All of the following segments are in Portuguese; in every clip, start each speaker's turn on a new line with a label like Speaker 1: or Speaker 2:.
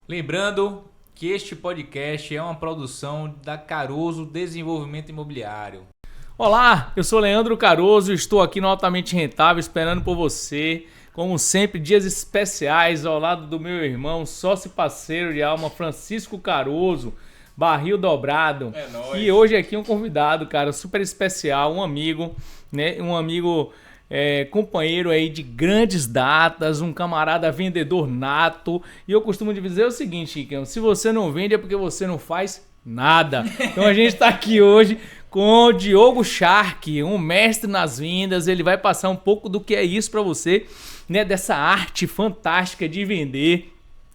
Speaker 1: Lembrando que este podcast é uma produção da Caroso Desenvolvimento Imobiliário.
Speaker 2: Olá, eu sou Leandro Caroso e estou aqui no Altamente Rentável esperando por você. Como sempre, dias especiais ao lado do meu irmão, sócio parceiro de alma, Francisco Caroso, barril dobrado.
Speaker 1: É nóis.
Speaker 2: E hoje aqui um convidado, cara, super especial, um amigo, né? Um amigo companheiro aí de grandes datas, um camarada vendedor nato. E eu costumo dizer o seguinte, Chicão, se você não vende é porque você não faz nada. Então a gente está aqui hoje com o Diogo Shark, um mestre nas vendas. Ele vai passar um pouco do que é isso para você, né? Dessa arte fantástica de vender.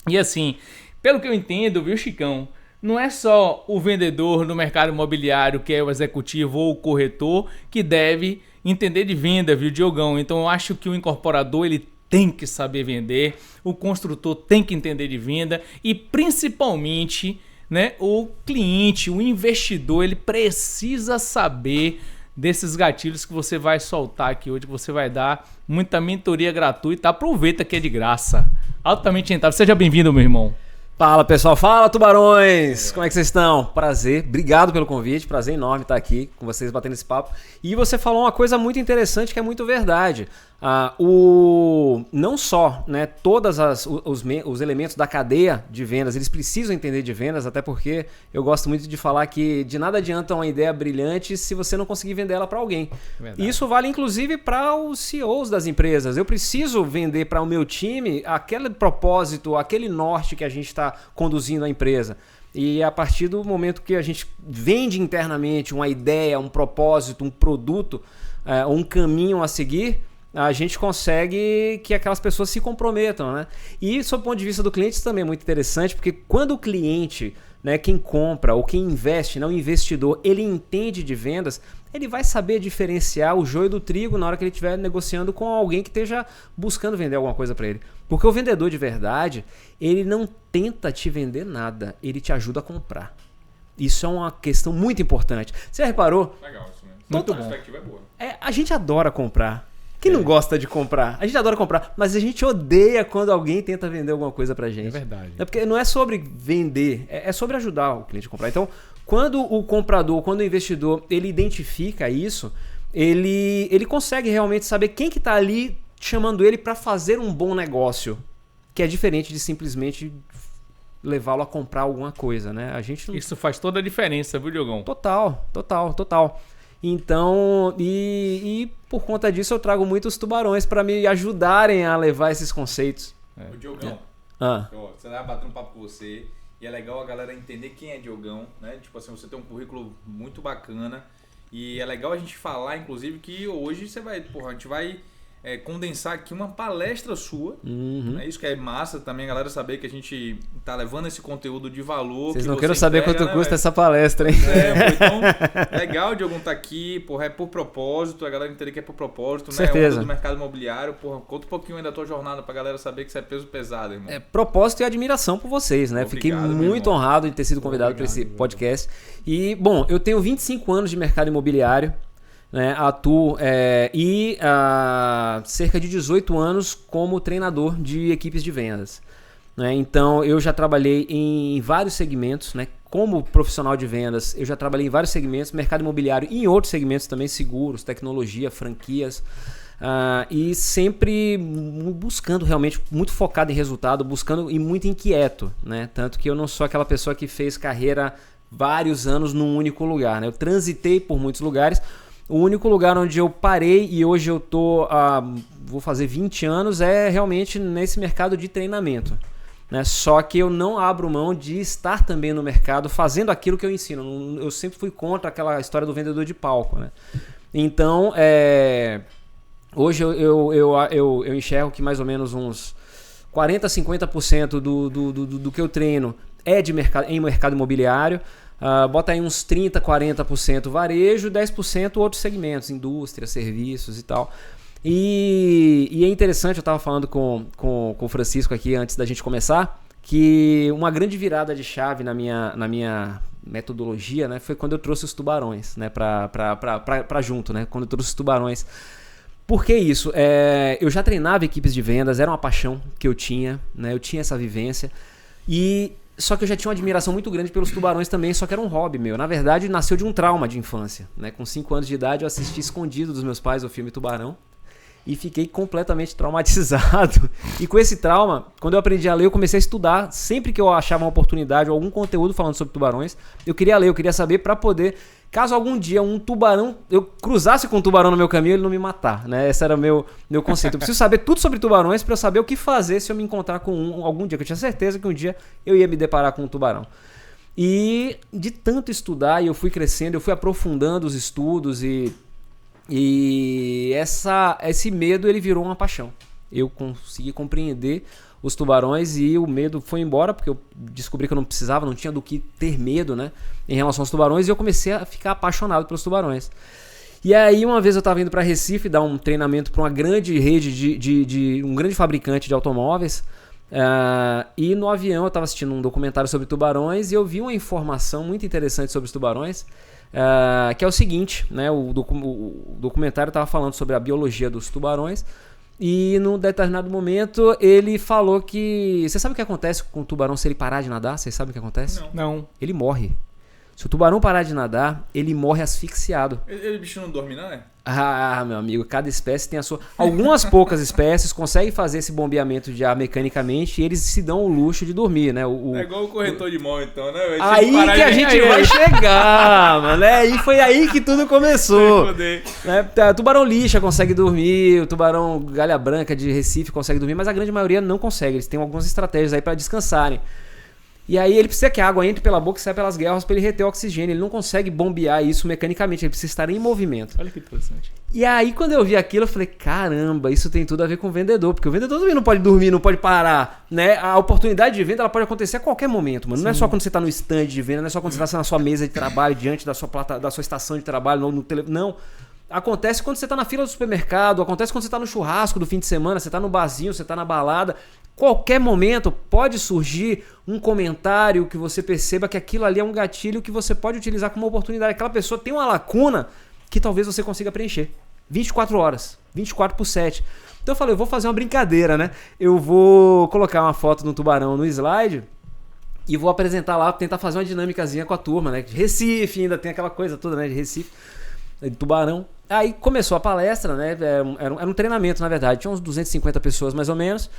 Speaker 2: E assim, pelo que eu entendo, viu, Chicão? Não é só o vendedor no mercado imobiliário, que é o executivo ou o corretor, que deve entender de venda, viu, Diogão? Então eu acho que o incorporador ele tem que saber vender, o construtor tem que entender de venda e principalmente, né, o cliente, o investidor, ele precisa saber desses gatilhos que você vai soltar aqui hoje, que você vai dar muita mentoria gratuita. Aproveita que é de graça. Altamente rentável. Seja bem-vindo, meu irmão.
Speaker 3: Fala, pessoal. Fala, tubarões. Como é que vocês estão? Prazer. Obrigado pelo convite. Prazer enorme estar aqui com vocês batendo esse papo. E você falou uma coisa muito interessante que é muito verdade. Não só, né, todos os elementos da cadeia de vendas, eles precisam entender de vendas, até porque eu gosto muito de falar que de nada adianta uma ideia brilhante se você não conseguir vender ela para alguém.
Speaker 2: Verdade.
Speaker 3: Isso vale inclusive para os CEOs das empresas. Eu preciso vender para o meu time aquele propósito, aquele norte que a gente está conduzindo a empresa. E a partir do momento que a gente vende internamente uma ideia, um propósito, um produto, um caminho a seguir, a gente consegue que aquelas pessoas se comprometam, né? E, sob o ponto de vista do cliente, isso também é muito interessante, porque quando o cliente, né, quem compra ou quem investe, né, o investidor, ele entende de vendas, ele vai saber diferenciar o joio do trigo na hora que ele estiver negociando com alguém que esteja buscando vender alguma coisa para ele. Porque o vendedor de verdade, ele não tenta te vender nada, ele te ajuda a comprar. Isso é uma questão muito importante. Você reparou?
Speaker 1: Legal isso mesmo.
Speaker 2: Muito
Speaker 1: A
Speaker 2: bom.
Speaker 1: perspectiva é boa.
Speaker 3: A gente adora comprar. Quem não gosta de comprar? A gente adora comprar, mas a gente odeia quando alguém tenta vender alguma coisa pra gente.
Speaker 2: É verdade.
Speaker 3: Porque não é sobre vender, é sobre ajudar o cliente a comprar. Então, quando o comprador, quando o investidor, ele identifica isso, ele consegue realmente saber quem que tá ali chamando ele para fazer um bom negócio, que é diferente de simplesmente levá-lo a comprar alguma coisa, né? A gente não...
Speaker 2: Isso faz toda a diferença, viu, Diogão?
Speaker 3: Total. Então, e por conta disso eu trago muitos tubarões para me ajudarem a levar esses conceitos.
Speaker 1: O Diogão, você vai bater um papo com você e é legal a galera entender quem é Diogão, né? Tipo assim, você tem um currículo muito bacana e é legal a gente falar, inclusive, que hoje você vai, a gente vai condensar aqui uma palestra sua. É isso que é massa também, a galera saber que a gente tá levando esse conteúdo de valor.
Speaker 3: Vocês
Speaker 1: que
Speaker 3: não
Speaker 1: você
Speaker 3: querem saber
Speaker 1: entrega,
Speaker 3: quanto
Speaker 1: né,
Speaker 3: custa
Speaker 1: velho?
Speaker 3: essa palestra, hein?
Speaker 1: Então, legal o Diogo tá aqui, é por propósito, a galera entender que é por propósito, né?
Speaker 3: Certeza.
Speaker 1: Onda do mercado imobiliário, conta um pouquinho aí da tua jornada pra galera saber que isso é peso pesado, irmão.
Speaker 3: Propósito e admiração por vocês, né?
Speaker 1: Obrigado,
Speaker 3: Fiquei
Speaker 1: meu
Speaker 3: muito
Speaker 1: irmão.
Speaker 3: honrado de ter sido convidado para esse podcast. E, bom, eu tenho 25 anos de mercado imobiliário, né? Atuo e cerca de 18 anos como treinador de equipes de vendas, né? Então, eu já trabalhei em vários segmentos, né? Como profissional de vendas, eu já trabalhei em vários segmentos, mercado imobiliário e em outros segmentos também, seguros, tecnologia, franquias. E sempre buscando realmente, muito focado em resultado, buscando e muito inquieto, né? Tanto que eu não sou aquela pessoa que fez carreira vários anos num único lugar, né? Eu transitei por muitos lugares. O único lugar onde eu parei e hoje eu tô, vou fazer 20 anos, é realmente nesse mercado de treinamento, né? Só que eu não abro mão de estar também no mercado fazendo aquilo que eu ensino. Eu sempre fui contra aquela história do vendedor de palco, né? Então, hoje eu enxergo que mais ou menos uns 40% a 50% do que eu treino é em mercado imobiliário. Bota aí uns 30%, 40% varejo, 10% outros segmentos, indústria, serviços e tal. E é interessante, eu estava falando com o Francisco aqui antes da gente começar, que uma grande virada de chave na minha metodologia, né, foi quando eu trouxe os tubarões, né, para junto, né, quando eu trouxe os tubarões. Por que isso? Eu já treinava equipes de vendas, era uma paixão que eu tinha, né, eu tinha essa vivência. Só que eu já tinha uma admiração muito grande pelos tubarões também, só que era um hobby meu. Na verdade, nasceu de um trauma de infância, né? Com 5 anos de idade, eu assisti escondido dos meus pais o filme Tubarão e fiquei completamente traumatizado. E com esse trauma, quando eu aprendi a ler, eu comecei a estudar. Sempre que eu achava uma oportunidade ou algum conteúdo falando sobre tubarões, eu queria ler, eu queria saber para poder... Caso algum dia um tubarão, eu cruzasse com um tubarão no meu caminho, ele não me matar, né? Esse era o meu conceito. Eu preciso saber tudo sobre tubarões para eu saber o que fazer se eu me encontrar com algum dia, que eu tinha certeza que um dia eu ia me deparar com um tubarão. E de tanto estudar, eu fui crescendo, eu fui aprofundando os estudos e esse medo ele virou uma paixão. Eu consegui compreender os tubarões e o medo foi embora, porque eu descobri que eu não precisava, não tinha do que ter medo, né, em relação aos tubarões, e eu comecei a ficar apaixonado pelos tubarões. E aí uma vez eu estava indo para Recife dar um treinamento para uma grande rede de um grande fabricante de automóveis, e no avião eu estava assistindo um documentário sobre tubarões e eu vi uma informação muito interessante sobre os tubarões, que é o seguinte, né, o documentário estava falando sobre a biologia dos tubarões. E num determinado momento ele falou que... Você sabe o que acontece com o tubarão se ele parar de nadar? Vocês sabem o que acontece?
Speaker 2: Não.
Speaker 3: Ele morre. Se o tubarão parar de nadar, ele morre asfixiado.
Speaker 1: Ele bicho não dorme, não é?
Speaker 3: Ah, meu amigo, cada espécie tem a sua... Algumas poucas espécies conseguem fazer esse bombeamento de ar mecanicamente e eles se dão o luxo de dormir, né?
Speaker 1: É igual o corretor de mão, então, né?
Speaker 3: Aí que a gente vai chegar, mano, né? E foi aí que tudo começou. Né? Tubarão lixa consegue dormir, o tubarão galha branca de Recife consegue dormir, mas a grande maioria não consegue. Eles têm algumas estratégias aí para descansarem. E aí ele precisa que a água entre pela boca e saia pelas guelras para ele reter o oxigênio. Ele não consegue bombear isso mecanicamente, ele precisa estar em movimento.
Speaker 2: Olha que interessante.
Speaker 3: E aí quando eu vi aquilo, eu falei, caramba, isso tem tudo a ver com o vendedor. Porque o vendedor também não pode dormir, não pode parar, né? A oportunidade de venda ela pode acontecer a qualquer momento, mano. Sim. Não é só quando você está no stand de venda, não é só quando você está na sua mesa de trabalho, diante da sua estação de trabalho, no telefone. Não. Acontece quando você está na fila do supermercado, acontece quando você está no churrasco do fim de semana, você está no barzinho, você está na balada. Qualquer momento pode surgir um comentário que você perceba que aquilo ali é um gatilho que você pode utilizar como oportunidade. Aquela pessoa tem uma lacuna que talvez você consiga preencher. 24 horas, 24/7. Então eu falei, eu vou fazer uma brincadeira, né? Eu vou colocar uma foto do tubarão no slide e vou apresentar lá, tentar fazer uma dinâmicazinha com a turma, né? De Recife, ainda tem aquela coisa toda, né? De Recife, de tubarão. Aí começou a palestra, né? Era um treinamento, na verdade. Tinha uns 250 pessoas mais ou menos.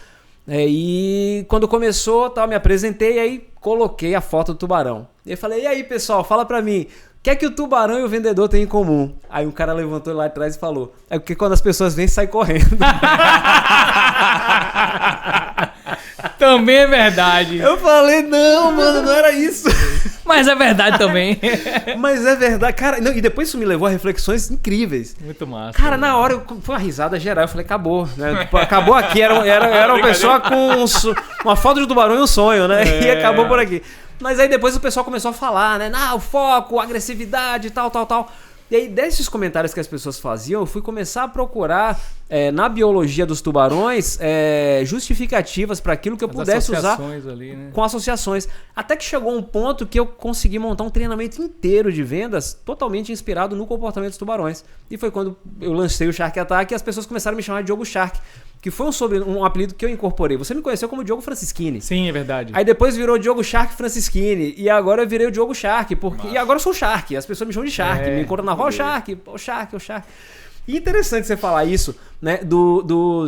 Speaker 3: E quando começou, me apresentei e aí coloquei a foto do tubarão. E eu falei, e aí pessoal, fala pra mim, o que é que o tubarão e o vendedor têm em comum? Aí um cara levantou lá atrás e falou, é porque quando as pessoas vêm, sai correndo.
Speaker 2: Também é verdade.
Speaker 3: Eu falei, não, mano, não era isso.
Speaker 2: Mas é verdade também.
Speaker 3: Mas é verdade, cara. Não, e depois isso me levou a reflexões incríveis.
Speaker 2: Muito massa.
Speaker 3: Cara, na hora foi uma risada geral. Eu falei, acabou. Né? Tipo, acabou aqui. Era uma pessoa com uma foto de tubarão e um sonho, né? E acabou por aqui. Mas aí depois o pessoal começou a falar, né? O foco, a agressividade, tal. E aí, desses comentários que as pessoas faziam, eu fui começar a procurar na biologia dos tubarões justificativas para aquilo que eu pudesse usar
Speaker 2: ali, né?
Speaker 3: Com associações. Até que chegou um ponto que eu consegui montar um treinamento inteiro de vendas totalmente inspirado no comportamento dos tubarões. E foi quando eu lancei o Shark Attack e as pessoas começaram a me chamar de Diogo Shark, que foi um apelido que eu incorporei. Você me conheceu como Diogo Francisquini.
Speaker 2: Sim, é verdade.
Speaker 3: Aí depois virou Diogo Shark Francisquini. E agora eu virei o Diogo Shark. E agora eu sou o Shark. As pessoas me chamam de Shark. Me encontram na rua, o Shark. O Shark. E interessante você falar isso, né? Do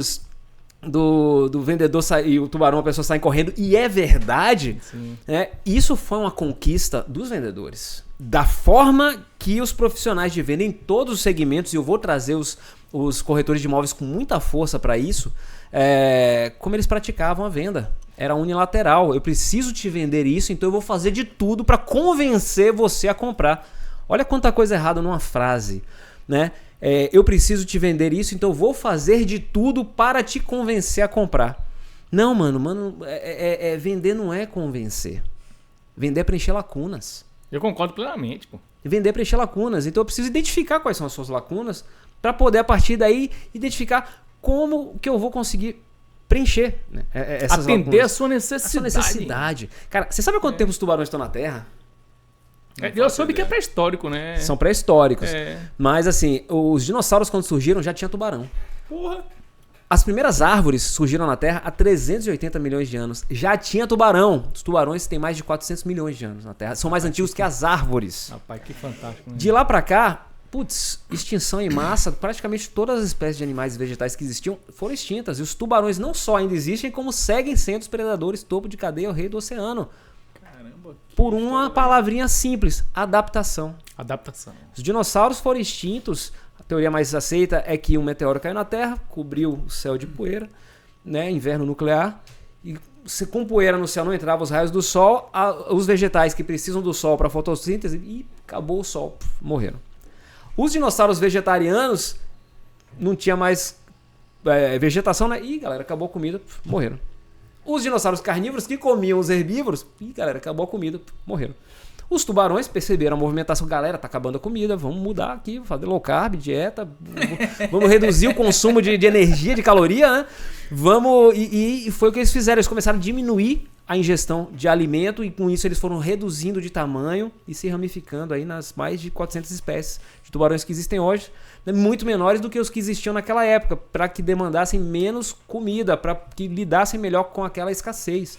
Speaker 3: vendedor sair, o tubarão, a pessoa sai correndo. E é verdade. Né? Isso foi uma conquista dos vendedores. Da forma que os profissionais de venda em todos os segmentos, e eu vou trazer os corretores de imóveis com muita força para isso, como eles praticavam a venda. Era unilateral. Eu preciso te vender isso, então eu vou fazer de tudo para convencer você a comprar. Olha quanta coisa errada numa frase, né? Eu preciso te vender isso, então eu vou fazer de tudo para te convencer a comprar. Não, mano, vender não é convencer. Vender é preencher lacunas.
Speaker 2: Eu concordo plenamente, pô.
Speaker 3: Vender é preencher lacunas. Então eu preciso identificar quais são as suas lacunas para poder, a partir daí, identificar como que eu vou conseguir preencher, né, essas
Speaker 2: atender
Speaker 3: lacunas.
Speaker 2: a sua necessidade.
Speaker 3: Cara, você sabe há quanto tempo os tubarões estão na Terra?
Speaker 2: Eu soube que é pré-histórico, né?
Speaker 3: São pré-históricos. Mas assim, os dinossauros quando surgiram já tinha tubarão.
Speaker 1: Porra!
Speaker 3: As primeiras árvores surgiram na Terra há 380 milhões de anos. Já tinha tubarão. Os tubarões têm mais de 400 milhões de anos na Terra. São mais antigos que as árvores.
Speaker 2: Rapaz, que fantástico. Né?
Speaker 3: De lá pra cá, extinção em massa, praticamente todas as espécies de animais e vegetais que existiam foram extintas. E os tubarões não só ainda existem, como seguem sendo os predadores topo de cadeia, o rei do oceano.
Speaker 1: Caramba.
Speaker 3: Por uma palavrinha simples, adaptação.
Speaker 2: Adaptação.
Speaker 3: Os dinossauros foram extintos. A teoria mais aceita é que um meteoro caiu na Terra, cobriu o céu de poeira, né, inverno nuclear, e com poeira no céu não entravam os raios do sol, os vegetais que precisam do sol para fotossíntese, e acabou o sol, morreram. Os dinossauros vegetarianos não tinha mais vegetação, né? Ih, galera, acabou a comida, morreram. Os dinossauros carnívoros que comiam os herbívoros, ih, galera, acabou a comida, morreram. Os tubarões perceberam a movimentação, galera, tá acabando a comida, vamos mudar aqui, fazer low carb, dieta, vamos reduzir o consumo de energia, de caloria, né? E foi o que eles fizeram, eles começaram a diminuir a ingestão de alimento e com isso eles foram reduzindo de tamanho e se ramificando aí nas mais de 400 espécies de tubarões que existem hoje, né? Muito menores do que os que existiam naquela época, para que demandassem menos comida, para que lidassem melhor com aquela escassez.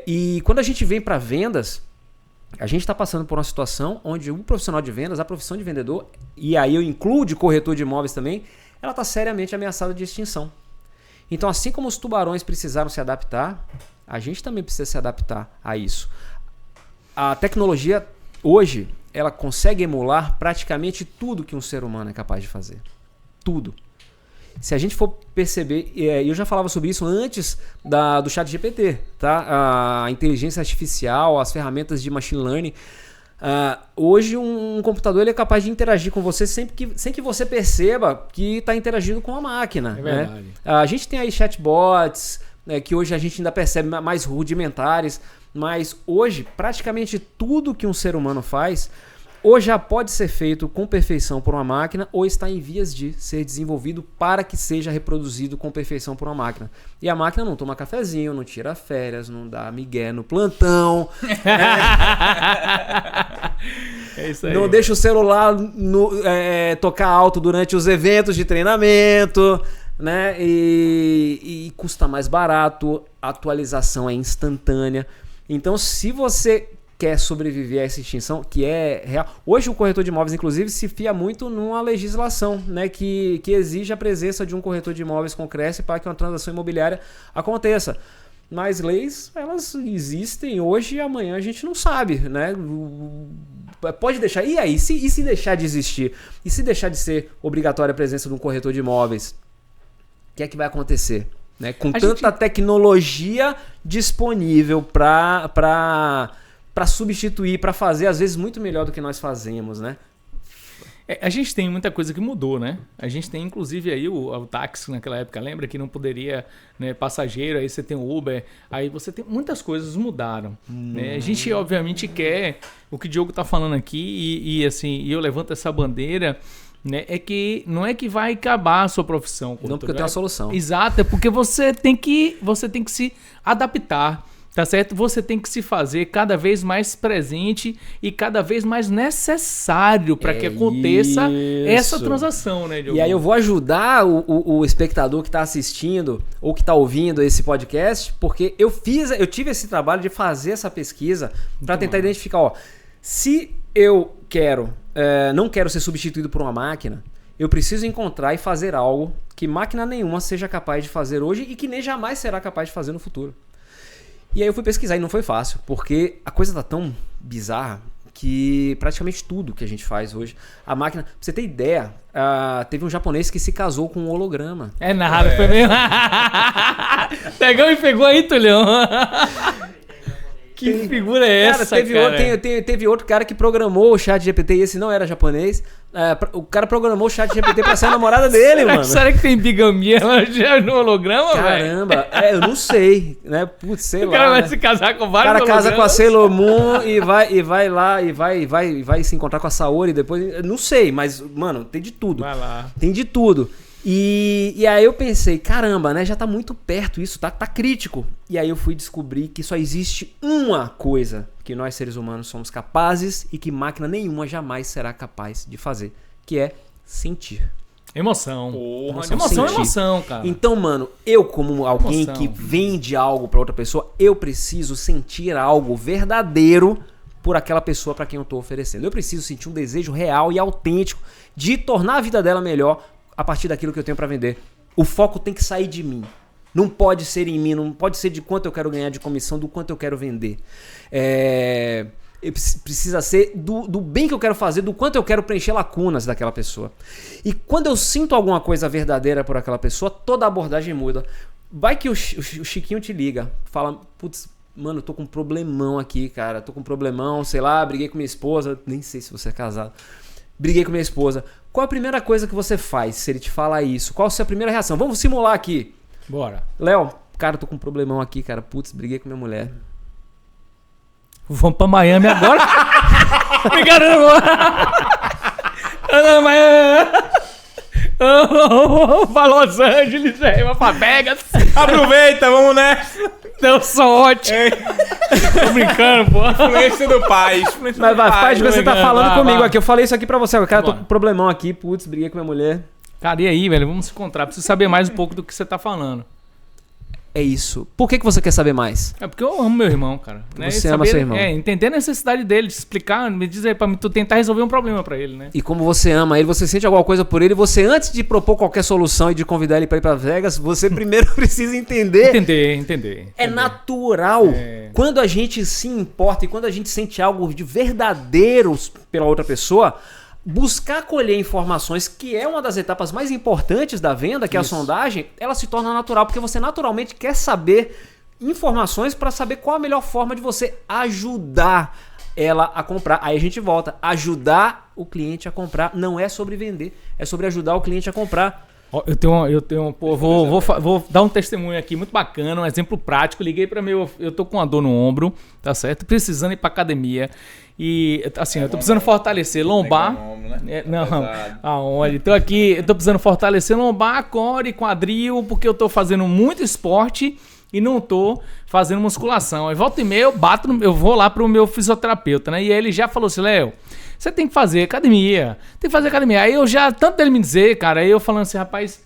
Speaker 3: E quando a gente vem para vendas, a gente está passando por uma situação onde o profissional de vendas, a profissão de vendedor, e aí eu incluo de corretor de imóveis também, ela está seriamente ameaçada de extinção. Então, assim como os tubarões precisaram se adaptar, a gente também precisa se adaptar a isso. A tecnologia, hoje, ela consegue emular praticamente tudo que um ser humano é capaz de fazer. Tudo. Se a gente for perceber, eu já falava sobre isso antes do ChatGPT, tá? A inteligência artificial, as ferramentas de machine learning. Hoje um computador ele é capaz de interagir com você sem que você perceba que está interagindo com a máquina.
Speaker 2: É verdade.
Speaker 3: Né? A gente tem aí chatbots, que hoje a gente ainda percebe mais rudimentares, mas hoje praticamente tudo que um ser humano faz ou já pode ser feito com perfeição por uma máquina ou está em vias de ser desenvolvido para que seja reproduzido com perfeição por uma máquina. E a máquina não toma cafezinho, não tira férias, não dá migué no plantão.
Speaker 2: É isso aí.
Speaker 3: Não deixa o celular tocar alto durante os eventos de treinamento, né? E custa mais barato, a atualização é instantânea. Então, se você quer sobreviver a essa extinção, que é real. Hoje o corretor de imóveis, inclusive, se fia muito numa legislação, né, que exige a presença de um corretor de imóveis com Cresce para que uma transação imobiliária aconteça. Mas leis, elas existem hoje e amanhã a gente não sabe, né? Pode deixar. E aí? E se deixar de existir? E se deixar de ser obrigatória a presença de um corretor de imóveis? O que é que vai acontecer? Né? Com tanta tecnologia disponível para substituir, para fazer, às vezes, muito melhor do que nós fazemos, né?
Speaker 2: A gente tem muita coisa que mudou, né? A gente tem, inclusive, aí o táxi naquela época, lembra? Que não poderia, né, passageiro, aí você tem o Uber, aí você tem... Muitas coisas mudaram, né? A gente, obviamente, quer... O que o Diogo tá falando aqui, e eu levanto essa bandeira, né? É que não é que vai acabar a sua profissão.
Speaker 3: Não, porque eu tenho uma solução.
Speaker 2: Exato, é porque você tem que se adaptar. Tá certo? Você tem que se fazer cada vez mais presente e cada vez mais necessário para que aconteça essa transação, né, Diogo?
Speaker 3: E aí eu vou ajudar o espectador que está assistindo ou que está ouvindo esse podcast, porque eu tive esse trabalho de fazer essa pesquisa para tentar identificar, se eu não quero ser substituído por uma máquina, eu preciso encontrar e fazer algo que máquina nenhuma seja capaz de fazer hoje e que nem jamais será capaz de fazer no futuro. E aí eu fui pesquisar e não foi fácil, porque a coisa tá tão bizarra que praticamente tudo que a gente faz hoje, a máquina... Pra você ter ideia, teve um japonês que se casou com um holograma.
Speaker 2: É nada, foi mesmo. Pegou aí, Tulhão. Que figura é essa, cara?
Speaker 3: Teve outro cara que programou o ChatGPT e esse não era japonês. O cara programou o ChatGPT pra ser a namorada dele, mano.
Speaker 2: Será que tem bigamia já no holograma, velho?
Speaker 3: Caramba, eu não sei, né? Putz, sei lá.
Speaker 2: O cara vai
Speaker 3: né?
Speaker 2: se casar com vários
Speaker 3: hologramas. O cara casa com a Sailor Moon e vai lá e vai se encontrar com a Saori depois. Não sei, mas, mano, tem de tudo.
Speaker 2: Vai lá.
Speaker 3: Tem de tudo. E aí eu pensei, caramba, né? Já tá muito perto isso, tá crítico. E aí eu fui descobrir que só existe uma coisa que nós seres humanos somos capazes e que máquina nenhuma jamais será capaz de fazer, que é sentir.
Speaker 2: Emoção.
Speaker 1: Porra,
Speaker 2: Emoção é emoção, cara.
Speaker 3: Então, mano, eu como alguém
Speaker 2: Emoção.
Speaker 3: que vende algo pra outra pessoa, eu preciso sentir algo verdadeiro por aquela pessoa pra quem eu tô oferecendo. Eu preciso sentir um desejo real e autêntico de tornar a vida dela melhor a partir daquilo que eu tenho pra vender. O foco tem que sair de mim. Não pode ser em mim, não pode ser de quanto eu quero ganhar de comissão, do quanto eu quero vender. Precisa ser do bem que eu quero fazer, do quanto eu quero preencher lacunas daquela pessoa. E quando eu sinto alguma coisa verdadeira por aquela pessoa, toda a abordagem muda. Vai que o Chiquinho te liga, fala, putz, mano, eu tô com um problemão aqui, cara. Tô com um problemão, sei lá, briguei com minha esposa. Nem sei se você é casado. Briguei com minha esposa. Qual a primeira coisa que você faz se ele te falar isso? Qual a sua primeira reação? Vamos simular aqui.
Speaker 2: Bora.
Speaker 3: Léo, cara, tô com um problemão aqui, cara. Putz, briguei com minha mulher.
Speaker 2: Vamos pra Miami agora? Me garanto. Pra Los Angeles, vai pra Vegas.
Speaker 1: Aproveita, vamos nessa.
Speaker 2: Deu sorte. Tô brincando, pô.
Speaker 1: Influência do pai.
Speaker 3: Mas vai, faz o que você tá falando comigo aqui. Eu falei isso aqui pra você. Cara, tô
Speaker 2: Bora.
Speaker 3: com um problemão aqui. Putz, briguei com minha mulher.
Speaker 2: Cara, e aí, velho? Vamos se encontrar. Preciso saber mais um pouco do que você tá falando.
Speaker 3: É isso. Por que você quer saber mais?
Speaker 2: É porque eu amo meu irmão, cara. Né?
Speaker 3: Você ama seu irmão.
Speaker 2: Entender a necessidade dele, explicar, me dizer pra mim, tu tentar resolver um problema pra ele, né?
Speaker 3: E como você ama ele, você sente alguma coisa por ele, você antes de propor qualquer solução e de convidar ele pra ir pra Vegas, você primeiro precisa entender.
Speaker 2: Entender.
Speaker 3: É natural. Quando a gente se importa e quando a gente sente algo de verdadeiro pela outra pessoa, buscar colher informações, que é uma das etapas mais importantes da venda, que é a sondagem, ela se torna natural, porque você naturalmente quer saber informações para saber qual a melhor forma de você ajudar ela a comprar. Aí a gente volta. Ajudar o cliente a comprar não é sobre vender, é sobre ajudar o cliente a comprar.
Speaker 2: Vou dar um testemunho aqui muito bacana, um exemplo prático. Liguei para eu tô com uma dor no ombro, tá certo? Precisando ir para academia e assim, eu tô precisando fortalecer lombar. Aonde? Tô aqui, eu tô precisando fortalecer lombar, core, quadril, porque eu tô fazendo muito esporte e não tô fazendo musculação. Aí volta e meia eu vou lá pro meu fisioterapeuta, né? E ele já falou assim, Léo, você tem que fazer academia. Aí eu já, tanto dele me dizer, cara, aí eu falando assim, rapaz,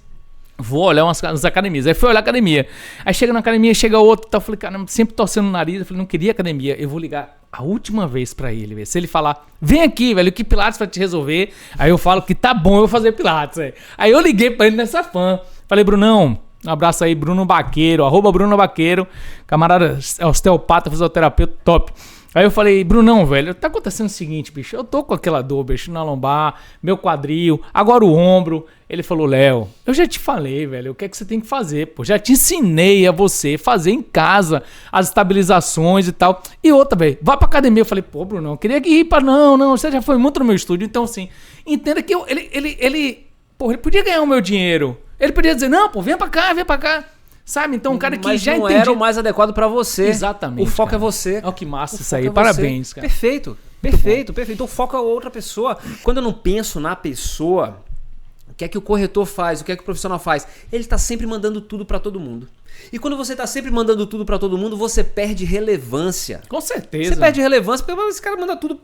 Speaker 2: vou olhar umas academias. Aí fui olhar a academia. Aí chega na academia, chega outro, tá, eu falei, cara, sempre torcendo o nariz. Eu falei, não queria academia. Eu vou ligar a última vez pra ele, velho. Se ele falar, vem aqui, velho, que Pilates vai te resolver. Aí eu falo que tá bom eu fazer Pilates, velho. Aí eu liguei pra ele nessa fã. Falei, Brunão, um abraço aí, Bruno Baqueiro, @Bruno Baqueiro, camarada osteopata, fisioterapeuta, top. Aí eu falei, Brunão, velho, tá acontecendo o seguinte, bicho, eu tô com aquela dor, bicho, na lombar, meu quadril, agora o ombro. Ele falou, Léo, eu já te falei, velho, o que é que você tem que fazer, pô, já te ensinei a você fazer em casa as estabilizações e tal. E outra, velho, vai pra academia. Eu falei, pô, Brunão, eu queria ir pra... Não, você já foi muito no meu estúdio, então assim, entenda que ele podia ganhar o meu dinheiro. Ele podia dizer, não, pô, vem pra cá. Sabe? Então, um cara que
Speaker 3: mas
Speaker 2: já
Speaker 3: não
Speaker 2: entendia...
Speaker 3: era o mais adequado pra você.
Speaker 2: Exatamente.
Speaker 3: O foco
Speaker 2: cara.
Speaker 3: é você.
Speaker 2: Olha que massa
Speaker 3: O
Speaker 2: isso aí.
Speaker 3: foco é
Speaker 2: Parabéns,
Speaker 3: você.
Speaker 2: cara.
Speaker 3: Perfeito. Então, o foco é outra pessoa. Quando eu não penso na pessoa, o que é que o corretor faz? O que é que o profissional faz? Ele tá sempre mandando tudo pra todo mundo. E quando você tá sempre mandando tudo pra todo mundo, você perde relevância.
Speaker 2: Com certeza.
Speaker 3: Você perde relevância, porque esse cara manda tudo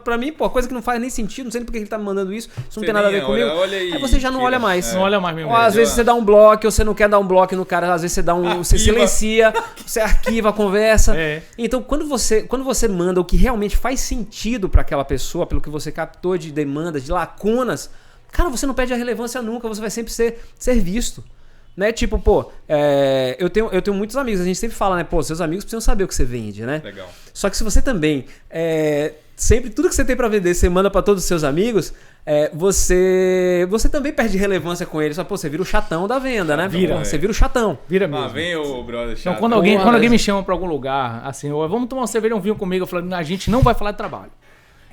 Speaker 3: pra mim, pô, coisa que não faz nem sentido, não sei nem porque ele tá me mandando isso não tem nada a ver comigo. Aí você já não olha mais.
Speaker 2: Não olha mais mesmo.
Speaker 3: Ou, às vezes você dá um bloco, ou você não quer dar um bloco no cara, às vezes você silencia, você arquiva a conversa. Então, quando você manda o que realmente faz sentido pra aquela pessoa, pelo que você captou de demandas, de lacunas, cara, você não perde a relevância nunca, você vai sempre ser visto. Né? Tipo, pô, eu tenho muitos amigos, a gente sempre fala, né? Pô, seus amigos precisam saber o que você vende, né?
Speaker 1: Legal.
Speaker 3: Só que se você também, sempre tudo que você tem pra vender, você manda pra todos os seus amigos, você também perde relevância com eles. Só, pô, você vira o chatão da venda, né?
Speaker 2: Vira.
Speaker 3: Você vira o chatão.
Speaker 2: Vira mesmo.
Speaker 1: Vem o brother chato.
Speaker 2: Então, quando alguém me chama pra algum lugar, assim, vamos tomar uma cerveja, um vinho comigo, eu falo, a gente não vai falar de trabalho.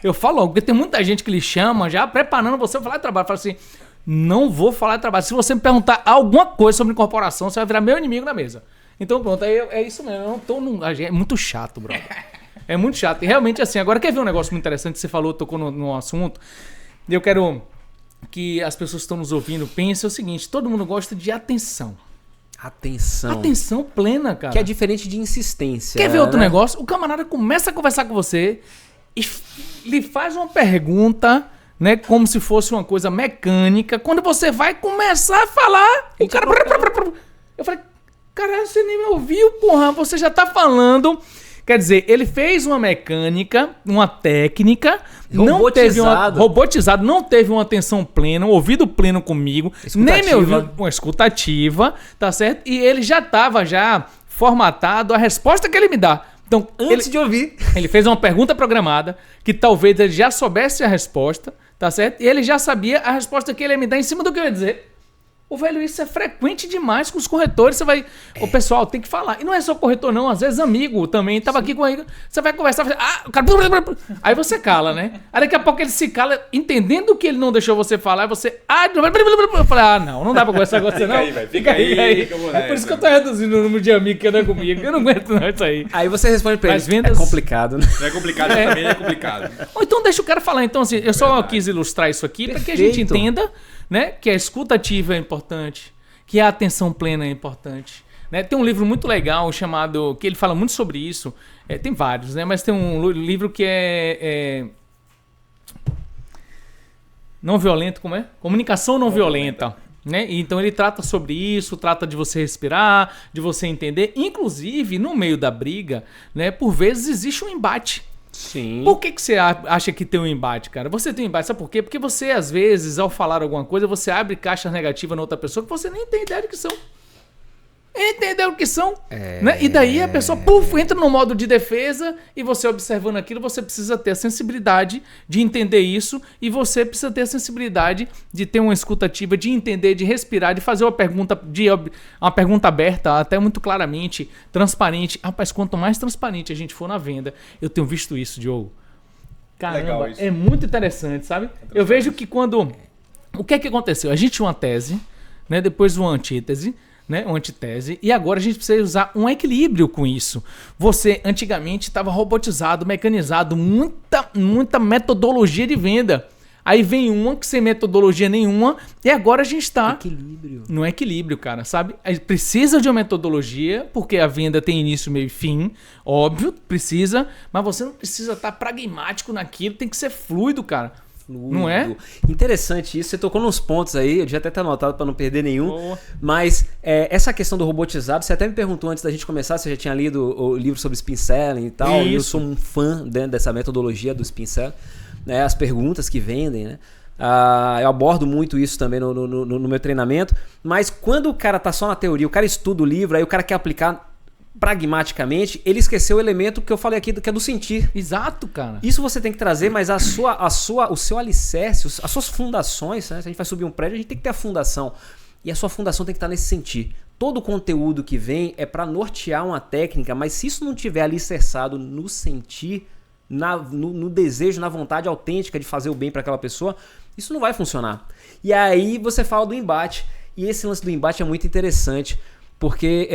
Speaker 2: Eu falo logo, porque tem muita gente que lhe chama já preparando você pra falar de trabalho. Eu falo assim, não vou falar de trabalho. Se você me perguntar alguma coisa sobre incorporação, você vai virar meu inimigo na mesa. Então pronto, é isso mesmo. Eu não tô é muito chato, brother. É muito chato. E realmente assim, agora quer ver um negócio muito interessante que você falou, tocou no assunto. E eu quero que as pessoas que estão nos ouvindo pensem o seguinte, todo mundo gosta de atenção. Atenção plena, cara.
Speaker 3: Que é diferente de insistência.
Speaker 2: Quer ver outro negócio? O camarada começa a conversar com você e lhe faz uma pergunta, né? Como se fosse uma coisa mecânica. Quando você vai começar a falar, o cara... Eu falei, caralho, você nem me ouviu, porra. Você já tá falando... Quer dizer, ele fez uma mecânica, uma técnica, robotizado, não teve uma atenção plena, um ouvido pleno comigo, nem me ouviu, uma escutativa, tá certo? E ele já estava formatado a resposta que ele me dá. Então,
Speaker 3: antes de ouvir.
Speaker 2: Ele fez uma pergunta programada, que talvez ele já soubesse a resposta, tá certo? E ele já sabia a resposta que ele ia me dar em cima do que eu ia dizer. Ô, velho, isso é frequente demais com os corretores. Você vai... O pessoal tem que falar. E não é só corretor, não. Às vezes amigo também. Tava aqui com ele. Você vai conversar. O cara... Aí você cala, né? Aí daqui a pouco ele se cala, entendendo que ele não deixou você falar. Aí você... Eu falei, não dá pra conversar com você, não.
Speaker 1: Fica aí.
Speaker 2: É por isso que eu tô reduzindo o número de amigos que anda comigo. Eu não aguento não isso aí.
Speaker 3: Aí você responde pra ele.
Speaker 2: Vendas...
Speaker 3: É complicado, né?
Speaker 1: Não é complicado, também é complicado.
Speaker 2: Ou então deixa o cara falar. Então, assim, eu só quis ilustrar isso aqui para que a gente entenda, né, que a escuta ativa é importante, que a atenção plena é importante. Né? Tem um livro muito legal chamado... que ele fala muito sobre isso. Tem vários, né? Mas tem um livro que é não violento, como é? Comunicação não violenta. Né? Então ele trata sobre isso, trata de você respirar, de você entender. Inclusive, no meio da briga, né, por vezes existe um embate.
Speaker 3: Sim.
Speaker 2: Por que você acha que tem um embate, cara? Você tem um embate, sabe por quê? Porque você, às vezes, ao falar alguma coisa, você abre caixas negativas na outra pessoa que você nem tem ideia do que são. Entendeu o que são? Né? E daí a pessoa entra no modo de defesa e você observando aquilo, você precisa ter a sensibilidade de entender isso e você precisa ter a sensibilidade de ter uma escuta ativa, de entender, de respirar, de fazer uma pergunta aberta, até muito claramente, transparente. Rapaz, quanto mais transparente a gente for na venda, eu tenho visto isso, Diogo. Caramba, é muito interessante, sabe? Eu vejo que quando... O que é que aconteceu? A gente tinha uma tese, né? Depois uma antítese, né, uma antitese, e agora a gente precisa usar um equilíbrio com isso. Você antigamente estava robotizado, mecanizado, muita metodologia de venda. Aí vem uma que sem metodologia nenhuma, e agora a gente está no equilíbrio, cara, sabe? Precisa de uma metodologia, porque a venda tem início, meio e fim, óbvio, precisa, mas você não precisa estar pragmático naquilo, tem que ser fluido, cara. Não é?
Speaker 3: Interessante isso. Você tocou nos pontos aí, eu devia até ter anotado para não perder nenhum. Mas essa questão do robotizado, você até me perguntou antes da gente começar se eu já tinha lido o livro sobre spin selling e tal. Isso. Eu sou um fã dessa metodologia do spin selling, né? As perguntas que vendem, né? Eu abordo muito isso também no meu treinamento. Mas quando o cara tá só na teoria, o cara estuda o livro, aí o cara quer aplicar pragmaticamente, ele esqueceu o elemento que eu falei aqui, que é do sentir.
Speaker 2: Exato, cara.
Speaker 3: Isso você tem que trazer, mas o seu alicerce, as suas fundações, né? Se a gente vai subir um prédio, a gente tem que ter a fundação. E a sua fundação tem que estar nesse sentir. Todo o conteúdo que vem é para nortear uma técnica, mas se isso não tiver alicerçado no sentir, no desejo, na vontade autêntica de fazer o bem para aquela pessoa, isso não vai funcionar. E aí você fala do embate. E esse lance do embate é muito interessante. Porque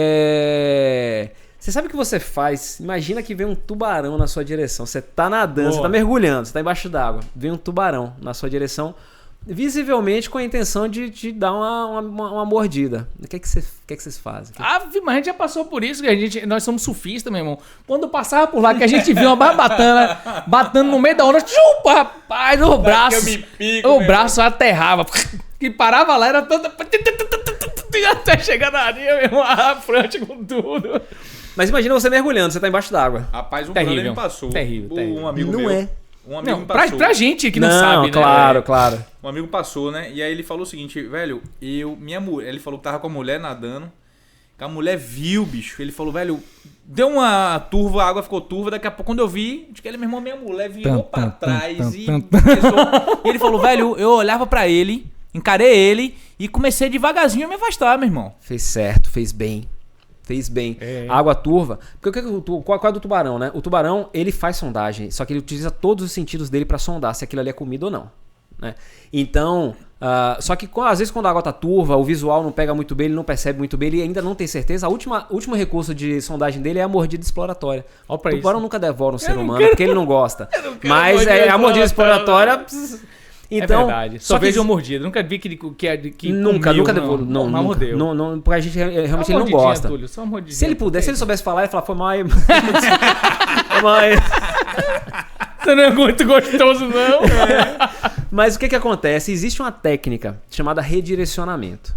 Speaker 3: você sabe o que você faz? Imagina que vem um tubarão na sua direção. Você tá nadando, você tá mergulhando, você tá embaixo d'água. Vem um tubarão na sua direção, visivelmente com a intenção de te dar uma mordida. O que vocês fazem?
Speaker 2: Mas a gente já passou por isso, que nós somos surfistas, meu irmão. Quando passava por lá, que a gente viu uma barbatana batendo no meio da onda, chupa, rapaz, o braço aterrava. Que parava lá, era toda... Até chegar na areia, meu irmão, a frente com tudo.
Speaker 3: Mas imagina você mergulhando, você tá embaixo d'água.
Speaker 1: Rapaz, brother me passou.
Speaker 2: Terrível.
Speaker 1: Um amigo
Speaker 3: não
Speaker 1: meu.
Speaker 3: É.
Speaker 1: Um amigo
Speaker 2: não,
Speaker 1: me passou.
Speaker 2: Pra gente que não sabe,
Speaker 3: claro,
Speaker 2: né?
Speaker 3: Claro.
Speaker 1: Um amigo passou, né? E aí ele falou o seguinte, velho, minha mulher, ele falou que tava com a mulher nadando. Que a mulher viu, bicho. Ele falou, velho, deu uma turva, a água ficou turva. Daqui a pouco, quando eu vi, de que ele, meu irmão, minha mulher virou pra trás e começou. E ele falou, velho, eu olhava pra ele, encarei ele e comecei devagarzinho a me afastar, meu irmão.
Speaker 3: Fez certo, fez bem. Água turva. Porque qual é do tubarão, né? O tubarão, ele faz sondagem, só que ele utiliza todos os sentidos dele pra sondar se aquilo ali é comida ou não, né? Então, só que às vezes quando a água tá turva, o visual não pega muito bem, ele não percebe muito bem, ele ainda não tem certeza. O último recurso de sondagem dele é a mordida exploratória. O tubarão nunca devora um ser humano, porque ele não gosta. Mas a mordida exploratória... Então,
Speaker 2: é verdade. Só vejo uma mordida. Nunca vi que
Speaker 3: nunca devorou.
Speaker 2: Não mordeu.
Speaker 3: Não, porque a gente realmente ele não gosta. Túlio, só uma se ele pudesse, se ele soubesse falar, ele ia falar, foi mal.
Speaker 2: Você não é muito gostoso, não.
Speaker 3: Mas o que acontece? Existe uma técnica chamada redirecionamento.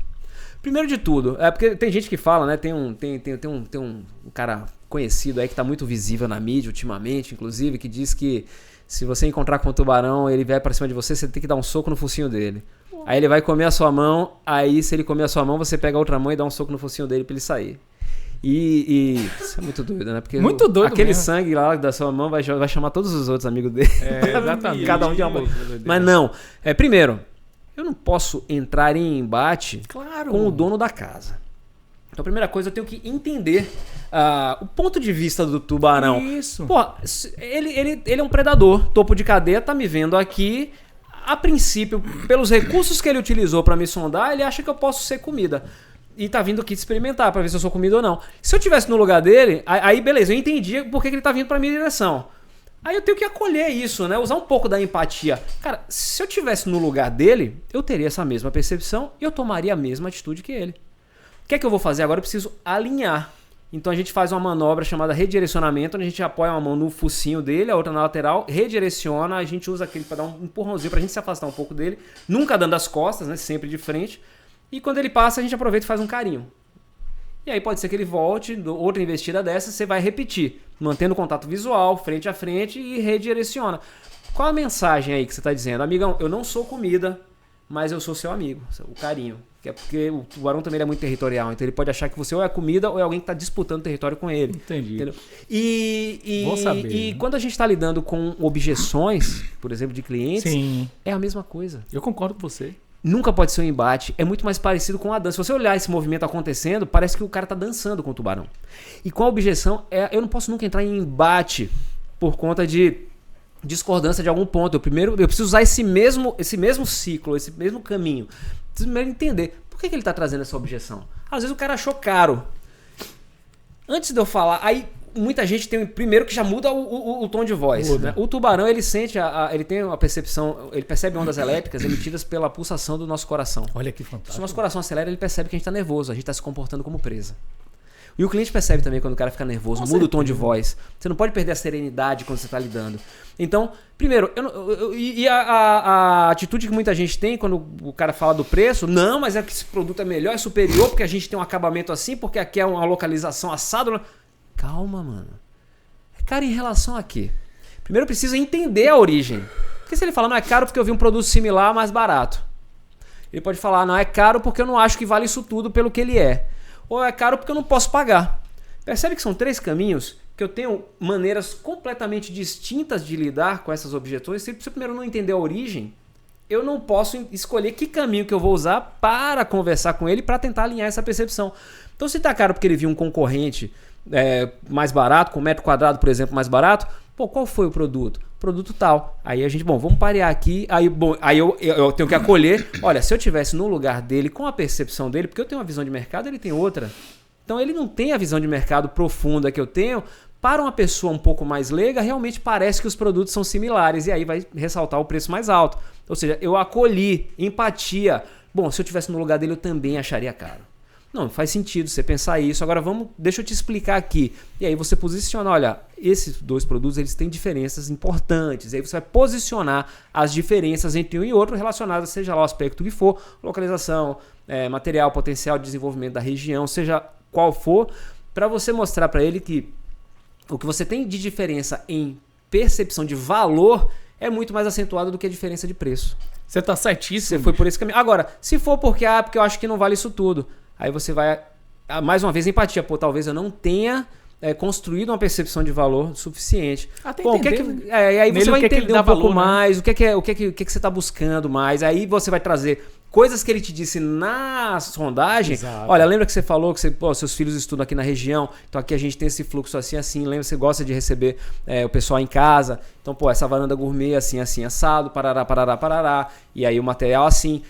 Speaker 3: Primeiro de tudo, porque tem gente que fala, né? Tem um cara conhecido aí que tá muito visível na mídia ultimamente, inclusive, que diz que se você encontrar com um tubarão, ele vier pra cima de você, você tem que dar um soco no focinho dele. Aí ele vai comer a sua mão, aí se ele comer a sua mão, você pega a outra mão e dá um soco no focinho dele pra ele sair. Isso é muito doido, né? Porque
Speaker 2: muito doido
Speaker 3: aquele
Speaker 2: mesmo.
Speaker 3: sangue lá da sua mão vai chamar todos os outros amigos dele.
Speaker 2: Exatamente.
Speaker 3: Cada um de uma mão. Mas não. Primeiro, eu não posso entrar em embate com o dono da casa. Então, a primeira coisa, eu tenho que entender o ponto de vista do tubarão.
Speaker 2: Isso.
Speaker 3: Pô, ele é um predador, topo de cadeia, tá me vendo aqui. A princípio, pelos recursos que ele utilizou para me sondar, ele acha que eu posso ser comida. E tá vindo aqui experimentar para ver se eu sou comida ou não. Se eu tivesse no lugar dele, aí beleza, eu entendi por que ele tá vindo pra minha direção. Aí eu tenho que acolher isso, né? Usar um pouco da empatia. Cara, se eu tivesse no lugar dele, eu teria essa mesma percepção e eu tomaria a mesma atitude que ele. O que é que eu vou fazer agora? Eu preciso alinhar. Então a gente faz uma manobra chamada redirecionamento, onde a gente apoia uma mão no focinho dele, a outra na lateral, redireciona, a gente usa aquele para dar um empurrãozinho pra gente se afastar um pouco dele, nunca dando as costas, né? Sempre de frente. E quando ele passa, a gente aproveita e faz um carinho. E aí pode ser que ele volte, outra investida dessa, você vai repetir, mantendo contato visual, frente a frente e redireciona. Qual a mensagem aí que você está dizendo? Amigão, eu não sou comida, mas eu sou seu amigo, o carinho. Que é porque o tubarão também é muito territorial, então ele pode achar que você ou é comida ou é alguém que está disputando território com ele.
Speaker 2: Entendi.
Speaker 3: Entendeu?
Speaker 2: Bom saber,
Speaker 3: e
Speaker 2: né?
Speaker 3: quando a gente está lidando com objeções, por exemplo, de clientes,
Speaker 2: Sim.
Speaker 3: É a mesma coisa.
Speaker 2: Eu concordo com você.
Speaker 3: Nunca pode ser um embate, é muito mais parecido com a dança. Se você olhar esse movimento acontecendo, parece que o cara tá dançando com o tubarão. E com a objeção, eu não posso nunca entrar em embate por conta de discordância de algum ponto. Eu preciso usar esse mesmo ciclo, esse mesmo caminho. Preciso primeiro entender por que ele tá trazendo essa objeção. Às vezes o cara achou caro. Antes de eu falar, aí muita gente tem primeiro que já muda o tom de voz. Né? O tubarão, ele sente, ele tem uma percepção, ele percebe ondas elétricas emitidas pela pulsação do nosso coração.
Speaker 2: Olha que fantástico.
Speaker 3: Se o nosso coração acelera, ele percebe que a gente está nervoso, a gente está se comportando como presa. E o cliente percebe também quando o cara fica nervoso, muda o tom de voz. Você não pode perder a serenidade quando você está lidando. Então, primeiro, a atitude que muita gente tem quando o cara fala do preço, não, mas é que esse produto é melhor, é superior, porque a gente tem um acabamento assim, porque aqui é uma localização assada. Calma, mano. É caro em relação a quê? Primeiro eu preciso entender a origem. Porque se ele falar, não é caro porque eu vi um produto similar mais barato. Ele pode falar, não é caro porque eu não acho que vale isso tudo pelo que ele é. Ou é caro porque eu não posso pagar. Percebe que são 3 caminhos que eu tenho maneiras completamente distintas de lidar com essas objeções. Se eu primeiro não entender a origem, eu não posso escolher que caminho que eu vou usar para conversar com ele para tentar alinhar essa percepção. Então se tá caro porque ele viu um concorrente mais barato, com 1 metro quadrado, por exemplo, mais barato, pô, qual foi o produto? Produto tal. Aí a gente, vamos parear aqui, aí eu tenho que acolher, olha, se eu tivesse no lugar dele, com a percepção dele, porque eu tenho uma visão de mercado, ele tem outra. Então ele não tem a visão de mercado profunda que eu tenho. Para uma pessoa um pouco mais leiga, realmente parece que os produtos são similares e aí vai ressaltar o preço mais alto. Ou seja, eu acolhi, empatia. Bom, se eu tivesse no lugar dele, eu também acharia caro. Não, faz sentido você pensar isso. Agora deixa eu te explicar aqui. E aí você posiciona, olha, esses 2 produtos eles têm diferenças importantes. E aí você vai posicionar as diferenças entre um e outro relacionadas, seja lá o aspecto que for, localização, material, potencial de desenvolvimento da região, seja qual for, para você mostrar para ele que o que você tem de diferença em percepção de valor é muito mais acentuado do que a diferença de preço.
Speaker 2: Você tá certíssimo.
Speaker 3: Você foi por esse caminho. Agora, se for porque eu acho que não vale isso tudo, aí você vai, mais uma vez, empatia. Pô, talvez eu não tenha construído uma percepção de valor suficiente.
Speaker 2: Bom,
Speaker 3: aí você vai entender um pouco mais, o que você está buscando mais. Aí você vai trazer coisas que ele te disse na sondagem.
Speaker 2: Exato.
Speaker 3: Olha, lembra que você falou que seus filhos estudam aqui na região, então aqui a gente tem esse fluxo assim. Lembra que você gosta de receber o pessoal em casa. Então, essa varanda gourmet assim, assado, parará. E aí o material assim.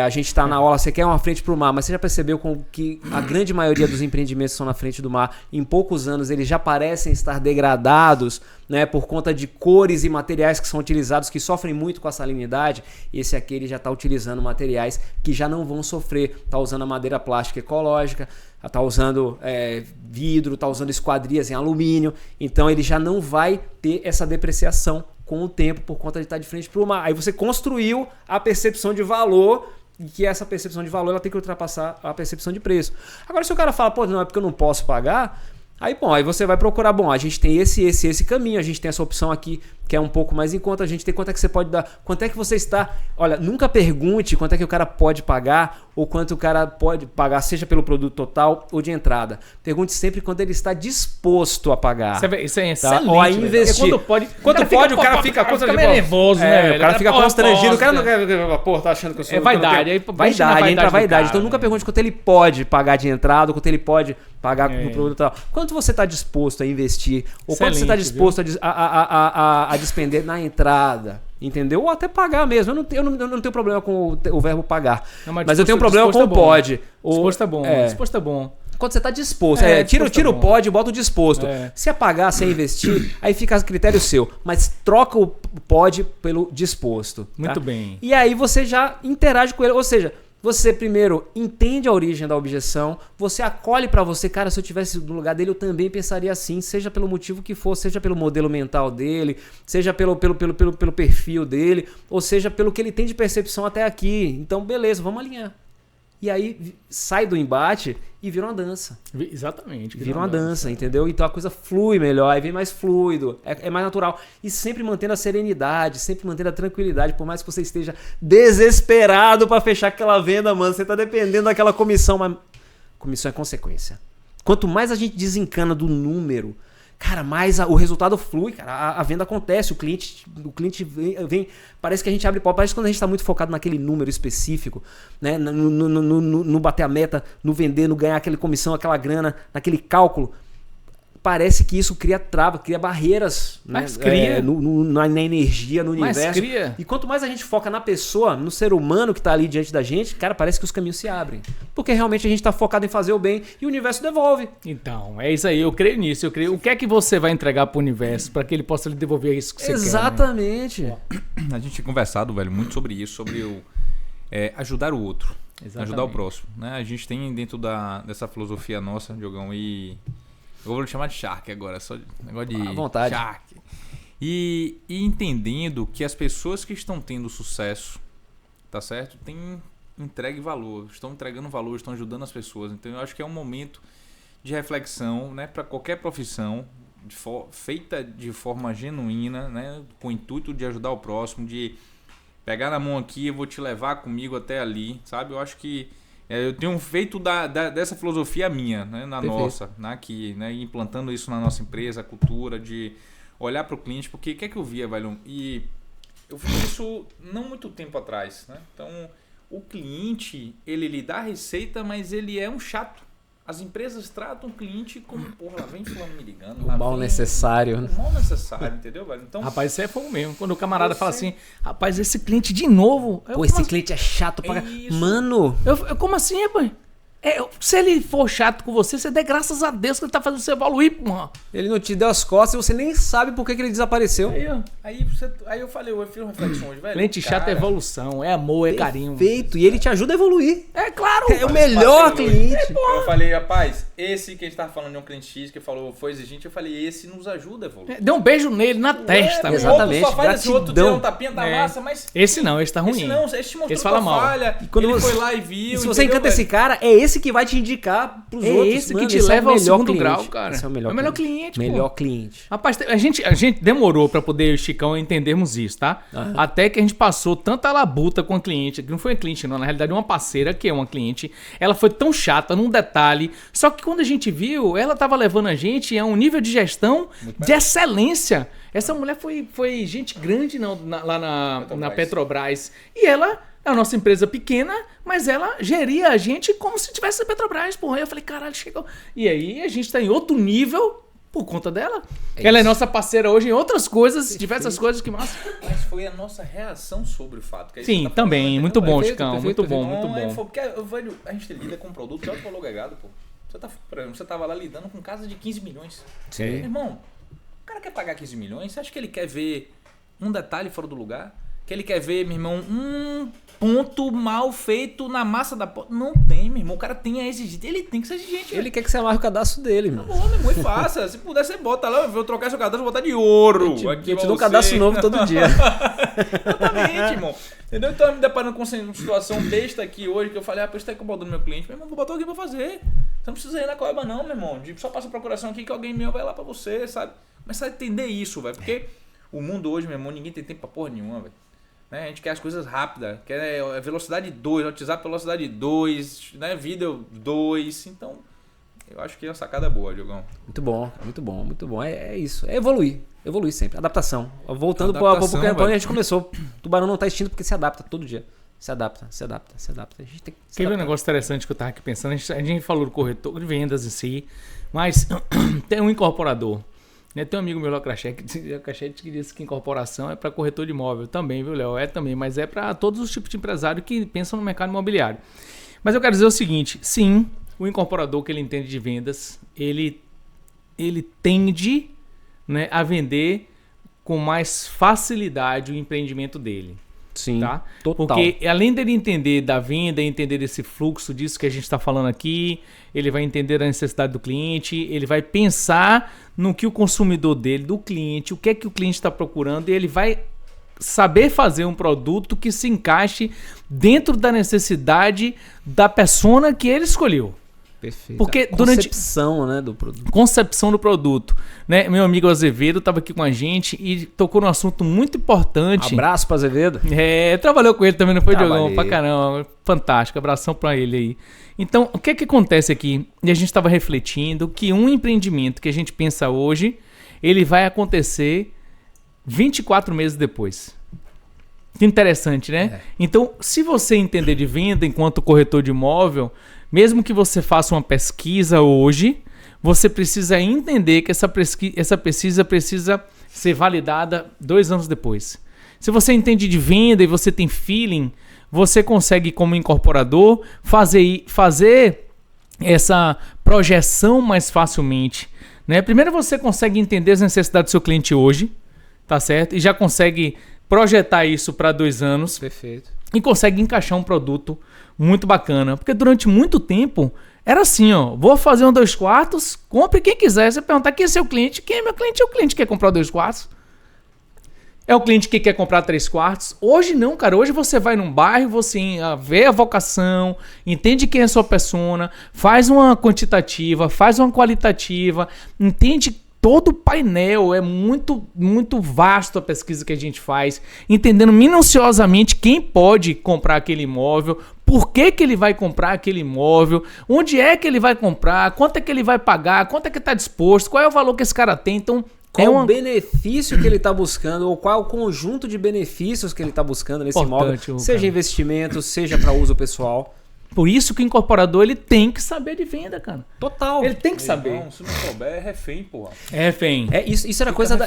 Speaker 3: A gente está na aula, você quer uma frente para o mar, mas você já percebeu que a grande maioria dos empreendimentos são na frente do mar. Em poucos anos eles já parecem estar degradados, né, por conta de cores e materiais que são utilizados, que sofrem muito com a salinidade. Esse aqui ele já está utilizando materiais que já não vão sofrer. Está usando a madeira plástica ecológica, está usando vidro, está usando esquadrias em alumínio. Então ele já não vai ter essa depreciação com o tempo por conta de estar de frente para uma. Aí você construiu a percepção de valor e que essa percepção de valor ela tem que ultrapassar a percepção de preço. Agora se o cara fala, pô, não, é porque eu não posso pagar, aí você vai procurar, a gente tem esse caminho, a gente tem essa opção aqui que é um pouco mais em conta, a gente tem quanto é que você pode dar, quanto é que você está... Olha, nunca pergunte quanto é que o cara pode pagar ou quanto o cara pode pagar, seja pelo produto total ou de entrada. Pergunte sempre quanto ele está disposto a pagar.
Speaker 2: Isso é
Speaker 3: tá? Ou a investir. Quando pode, o cara fica
Speaker 2: nervoso, né?
Speaker 3: O cara fica constrangido, o cara não quer... Pô, tá achando que eu sou...
Speaker 2: Vaidade.
Speaker 3: Entra vaidade. Então nunca pergunte quanto ele pode pagar de entrada ou quanto ele pode pagar no produto total. Quanto você está disposto a investir ou quanto você está disposto a despender na entrada, entendeu? Ou até pagar mesmo. Eu não tenho problema com o verbo pagar. Não, mas eu tenho problema com o pode.
Speaker 2: Disposto é bom. Disposto é bom.
Speaker 3: Quando você está disposto. Tira o pode e bota o disposto. Se é pagar, se é investir, aí fica a critério seu. Mas troca o pode pelo disposto.
Speaker 2: Muito bem.
Speaker 3: E aí você já interage com ele. Ou seja, você primeiro entende a origem da objeção, você acolhe para você, cara, se eu tivesse no lugar dele eu também pensaria assim, seja pelo motivo que for, seja pelo modelo mental dele, seja pelo perfil dele, ou seja pelo que ele tem de percepção até aqui. Então, beleza, vamos alinhar. E aí sai do embate e vira uma dança.
Speaker 2: Exatamente.
Speaker 3: Vira uma dança, entendeu? Então a coisa flui melhor, aí vem mais fluido, é mais natural. E sempre mantendo a serenidade, sempre mantendo a tranquilidade, por mais que você esteja desesperado para fechar aquela venda, mano, você tá dependendo daquela comissão, mas comissão é consequência. Quanto mais a gente desencana do número, cara, mais o resultado flui, cara. A venda acontece, o cliente vem, parece que a gente abre pau, parece que quando a gente está muito focado naquele número específico, né, no bater a meta, no vender, no ganhar aquela comissão, aquela grana, naquele cálculo, parece que isso cria trava, cria barreiras,
Speaker 2: mas
Speaker 3: né,
Speaker 2: cria.
Speaker 3: Na energia, no universo.
Speaker 2: Mas cria.
Speaker 3: E quanto mais a gente foca na pessoa, no ser humano que está ali diante da gente, cara, parece que os caminhos se abrem. Porque realmente a gente está focado em fazer o bem e o universo devolve.
Speaker 2: Então, é isso aí, eu creio nisso. O que é que você vai entregar para o universo para que ele possa lhe devolver isso que você
Speaker 3: Exatamente.
Speaker 2: quer?
Speaker 1: Exatamente. A gente tinha conversado, velho, muito sobre isso, sobre ajudar o outro, ajudar o próximo. Né? A gente tem dentro dessa filosofia nossa, Diogão, e... eu vou chamar de Shark agora, só negócio de
Speaker 3: à vontade.
Speaker 1: Shark. E entendendo que as pessoas que estão tendo sucesso, tá certo? Têm entregue valor, estão entregando valor, estão ajudando as pessoas. Então eu acho que é um momento de reflexão, né, para qualquer profissão, feita de forma genuína, né, com o intuito de ajudar o próximo, de pegar na mão aqui, eu vou te levar comigo até ali, sabe? Eu acho que eu tenho feito dessa filosofia minha, né, na
Speaker 3: Perfeito.
Speaker 1: nossa, aqui, né, implantando isso na nossa empresa, a cultura de olhar para o cliente, porque o que é que eu via, velho? E eu fiz isso não muito tempo atrás, né? Então, o cliente, ele lhe dá a receita, mas ele é um chato. As empresas tratam o cliente como, porra, lá vem fulano me ligando.
Speaker 3: O mal necessário.
Speaker 1: O mal necessário, entendeu, velho? Então,
Speaker 2: Rapaz, isso é fogo mesmo. Quando o camarada fala assim, rapaz, esse cliente de novo...
Speaker 3: Pô, esse cliente é chato pra... Mano...
Speaker 2: Como assim, rapaz? Se ele for chato com você, você dê graças a Deus que ele tá fazendo você evoluir, porra.
Speaker 3: Ele não te deu as costas e você nem sabe por que ele desapareceu.
Speaker 1: Aí eu falei, eu fiz uma reflexão hoje, velho.
Speaker 2: Cliente chato é evolução, é amor, é carinho.
Speaker 3: Perfeito, e ele te ajuda a evoluir.
Speaker 2: É claro.
Speaker 3: É o melhor cliente.
Speaker 1: Eu falei, rapaz, esse que a gente tava falando de um cliente X que falou, foi exigente, eu falei, esse nos ajuda a evoluir.
Speaker 2: Dê um beijo nele na testa.
Speaker 3: Exatamente,
Speaker 1: Só faz esse outro
Speaker 3: gratidão.
Speaker 1: deu um tapinha da massa, mas...
Speaker 2: Esse não, esse tá ruim.
Speaker 1: Esse te mostrou
Speaker 2: Esse fala mal.
Speaker 1: falha,
Speaker 3: E quando
Speaker 1: ele
Speaker 3: você-
Speaker 1: foi lá e viu.
Speaker 3: E se você encanta esse cara, é esse que vai te indicar pros
Speaker 2: É
Speaker 3: outros.
Speaker 2: esse
Speaker 3: Mano,
Speaker 2: que te
Speaker 3: esse
Speaker 2: leva
Speaker 3: é o
Speaker 2: ao
Speaker 3: melhor
Speaker 2: segundo
Speaker 3: cliente.
Speaker 2: grau, cara.
Speaker 3: Esse é o melhor
Speaker 2: cliente, pô.
Speaker 3: Melhor cliente.
Speaker 2: Rapaz, a gente demorou pra poder, Chicão, entendermos isso, tá?
Speaker 3: Aham.
Speaker 2: Até que a gente passou tanta labuta com a cliente, que não foi uma cliente não, na realidade uma parceira que é uma cliente, ela foi tão chata num detalhe, só que quando a gente viu, ela tava levando a gente a um nível de gestão de excelência. Essa mulher foi gente grande lá na Petrobras. E ela... é a nossa empresa pequena, mas ela geria a gente como se tivesse a Petrobras, porra. Aí eu falei, caralho, chegou. E aí a gente tá em outro nível por conta dela. Ela é nossa parceira hoje em outras coisas, diversas coisas que massa.
Speaker 1: Mas foi a nossa reação sobre o fato. Que a gente
Speaker 2: Sim,
Speaker 1: tá
Speaker 2: também.
Speaker 1: falando,
Speaker 2: Muito bom,
Speaker 3: Perfeito,
Speaker 2: Chicão.
Speaker 3: perfeito,
Speaker 2: Muito bom,
Speaker 3: perfeito.
Speaker 2: muito bom.
Speaker 1: Porque, velho, a gente lida com um produto de alto valor agregado, pô. Por exemplo, você tava lá lidando com casa de 15 milhões.
Speaker 3: Sim.
Speaker 1: Irmão, o cara quer pagar 15 milhões, você acha que ele quer ver um detalhe fora do lugar? que ele quer ver, meu irmão, ponto mal feito na massa da porta. Não tem, meu irmão. O cara tem a exigência. Ele tem que ser exigente.
Speaker 3: Ele quer que você amarre o cadastro dele, mano.
Speaker 1: Bom, meu irmão, e faça. Se puder, você bota lá. Eu vou trocar seu cadastro, vou botar de ouro.
Speaker 3: Eu te dou um cadastro novo todo dia.
Speaker 1: Exatamente, irmão. Entendeu? Então eu me deparando com uma situação besta aqui hoje, que eu falei, isso tá incomodando meu cliente. Meu irmão, vou botar alguém pra fazer. Você não precisa ir na coeba não, meu irmão. Só passa a procuração aqui que alguém meu vai lá pra você, sabe? Mas sabe entender isso, velho. Porque o mundo hoje, meu irmão, ninguém tem tempo pra porra nenhuma, velho. Né? A gente quer as coisas rápidas, quer velocidade 2, WhatsApp velocidade 2, né? Vídeo 2. Então, eu acho que é uma sacada boa, Diogão.
Speaker 3: Muito bom, muito bom, muito bom. É isso. É evoluir sempre. Adaptação. Voltando para o campo onde a gente começou. O tubarão não está extinto porque se adapta todo dia. Se adapta. A gente tem que se
Speaker 2: Quer ver um negócio interessante que eu estava aqui pensando? A gente falou do corretor de vendas em si, mas tem um incorporador. Tem um amigo meu, Léo Crachete, que disse que incorporação é para corretor de imóvel também, viu, Léo? É também, mas é para todos os tipos de empresário que pensam no mercado imobiliário. Mas eu quero dizer o seguinte, sim, o incorporador que ele entende de vendas, ele tende, né, a vender com mais facilidade o empreendimento dele.
Speaker 3: Sim,
Speaker 2: tá?
Speaker 3: Total.
Speaker 2: Porque além dele entender da venda, entender desse fluxo, disso que a gente está falando aqui, ele vai entender a necessidade do cliente, ele vai pensar no que o consumidor dele, do cliente, o que é que o cliente está procurando, e ele vai saber fazer um produto que se encaixe dentro da necessidade da persona que ele escolheu.
Speaker 3: Perfeito.
Speaker 2: Porque
Speaker 3: concepção, né, do produto.
Speaker 2: Concepção do produto. Né? Meu amigo Azevedo estava aqui com a gente e tocou num assunto muito importante.
Speaker 3: Abraço para Azevedo.
Speaker 2: Trabalhou com ele também, não foi, Diogão? Pra caramba. Fantástico. Abração para ele aí. Então, o que acontece aqui? E a gente estava refletindo que um empreendimento que a gente pensa hoje, ele vai acontecer 24 meses depois. Que interessante, né? Então, se você entender de venda enquanto corretor de imóvel, mesmo que você faça uma pesquisa hoje, você precisa entender que essa pesquisa precisa ser validada 2 anos depois. Se você entende de venda e você tem feeling, você consegue, como incorporador, fazer essa projeção mais facilmente. Né? Primeiro você consegue entender as necessidades do seu cliente hoje, tá certo? E já consegue projetar isso para 2 anos.
Speaker 3: Perfeito.
Speaker 2: E consegue encaixar um produto muito bacana. Porque durante muito tempo era assim, ó. Vou fazer um 2 quartos, compre quem quiser. Você perguntar quem é seu cliente, quem é meu cliente? É o cliente que quer comprar 2 quartos. É o cliente que quer comprar 3 quartos. Hoje não, cara. Hoje você vai num bairro, você vê a vocação, entende quem é a sua persona, faz uma quantitativa, faz uma qualitativa, entende todo o painel. É muito, muito vasto a pesquisa que a gente faz, entendendo minuciosamente quem pode comprar aquele imóvel, por que ele vai comprar aquele imóvel, onde é que ele vai comprar, quanto é que ele vai pagar, quanto é que está disposto, qual é o valor que esse cara tem. Então,
Speaker 3: qual o benefício que ele está buscando, ou qual é o conjunto de benefícios que ele está buscando nesse imóvel, seja investimento, seja para uso pessoal.
Speaker 2: Por isso que o incorporador ele tem que saber de venda, cara.
Speaker 3: Total.
Speaker 2: Ele tem que saber.
Speaker 1: Não, se não souber, é refém, porra.
Speaker 2: É refém.
Speaker 3: Isso era coisa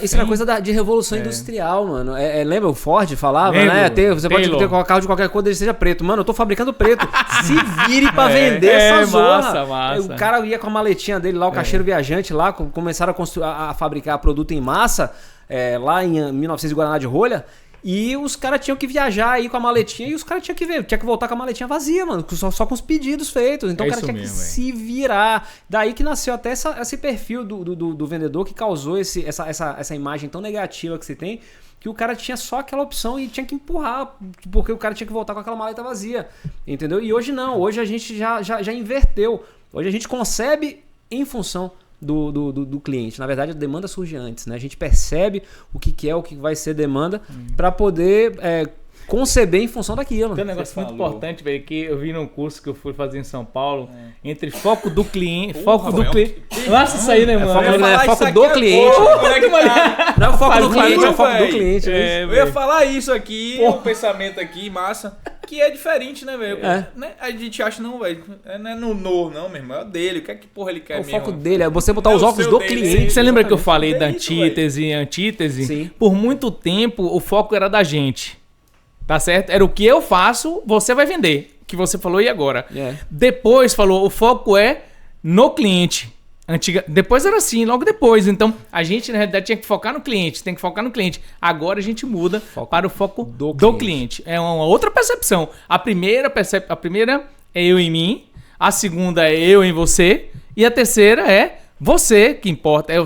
Speaker 3: de revolução industrial, mano. Lembra o Ford falava, né? Você pode ter um carro de qualquer cor, ele seja preto. Mano, eu tô fabricando preto. Se vire pra vender essa zona.
Speaker 2: Massa.
Speaker 3: O cara ia com a maletinha dele lá, o caixeiro viajante lá, começaram a fabricar produto em massa, lá em 1900 Guaraná de rolha. E os caras tinham que viajar aí com a maletinha e os caras tinham que voltar com a maletinha vazia, mano. Só com os pedidos feitos. Então o cara tinha que se virar. Daí que nasceu até esse perfil do vendedor que causou essa imagem tão negativa que você tem, que o cara tinha só aquela opção e tinha que empurrar, porque o cara tinha que voltar com aquela maleta vazia. Entendeu? E hoje não. Hoje a gente já inverteu. Hoje a gente concebe em função do cliente. Na verdade, a demanda surge antes, né? A gente percebe o que é, o que vai ser demanda para poder conceber em função daquilo.
Speaker 2: Tem um negócio muito importante, velho, que eu vi num curso que eu fui fazer em São Paulo, entre foco do cliente, cliente. Nossa, isso aí, né, mano?
Speaker 3: Foco do cliente. Não é o foco do cliente, é o foco do cliente.
Speaker 1: Eu ia falar isso aqui, um pensamento aqui, massa, que é diferente, né, velho? A gente acha, não, velho, não é no não, meu irmão, é o dele, o que é que porra ele quer mesmo?
Speaker 3: O foco dele é você botar os óculos do cliente.
Speaker 2: Você lembra que eu falei da antítese e antítese?
Speaker 3: Sim.
Speaker 2: Por muito tempo, o foco era da gente. Tá certo? Era o que eu faço, você vai vender. Que você falou e agora. Depois falou, o foco é no cliente. Depois era assim, logo depois. Então, a gente, na realidade, tinha que focar no cliente. Tem que focar no cliente. Agora a gente muda para o foco do cliente. É uma outra percepção. A primeira é eu em mim. A segunda é eu em você. E a terceira é você que importa. É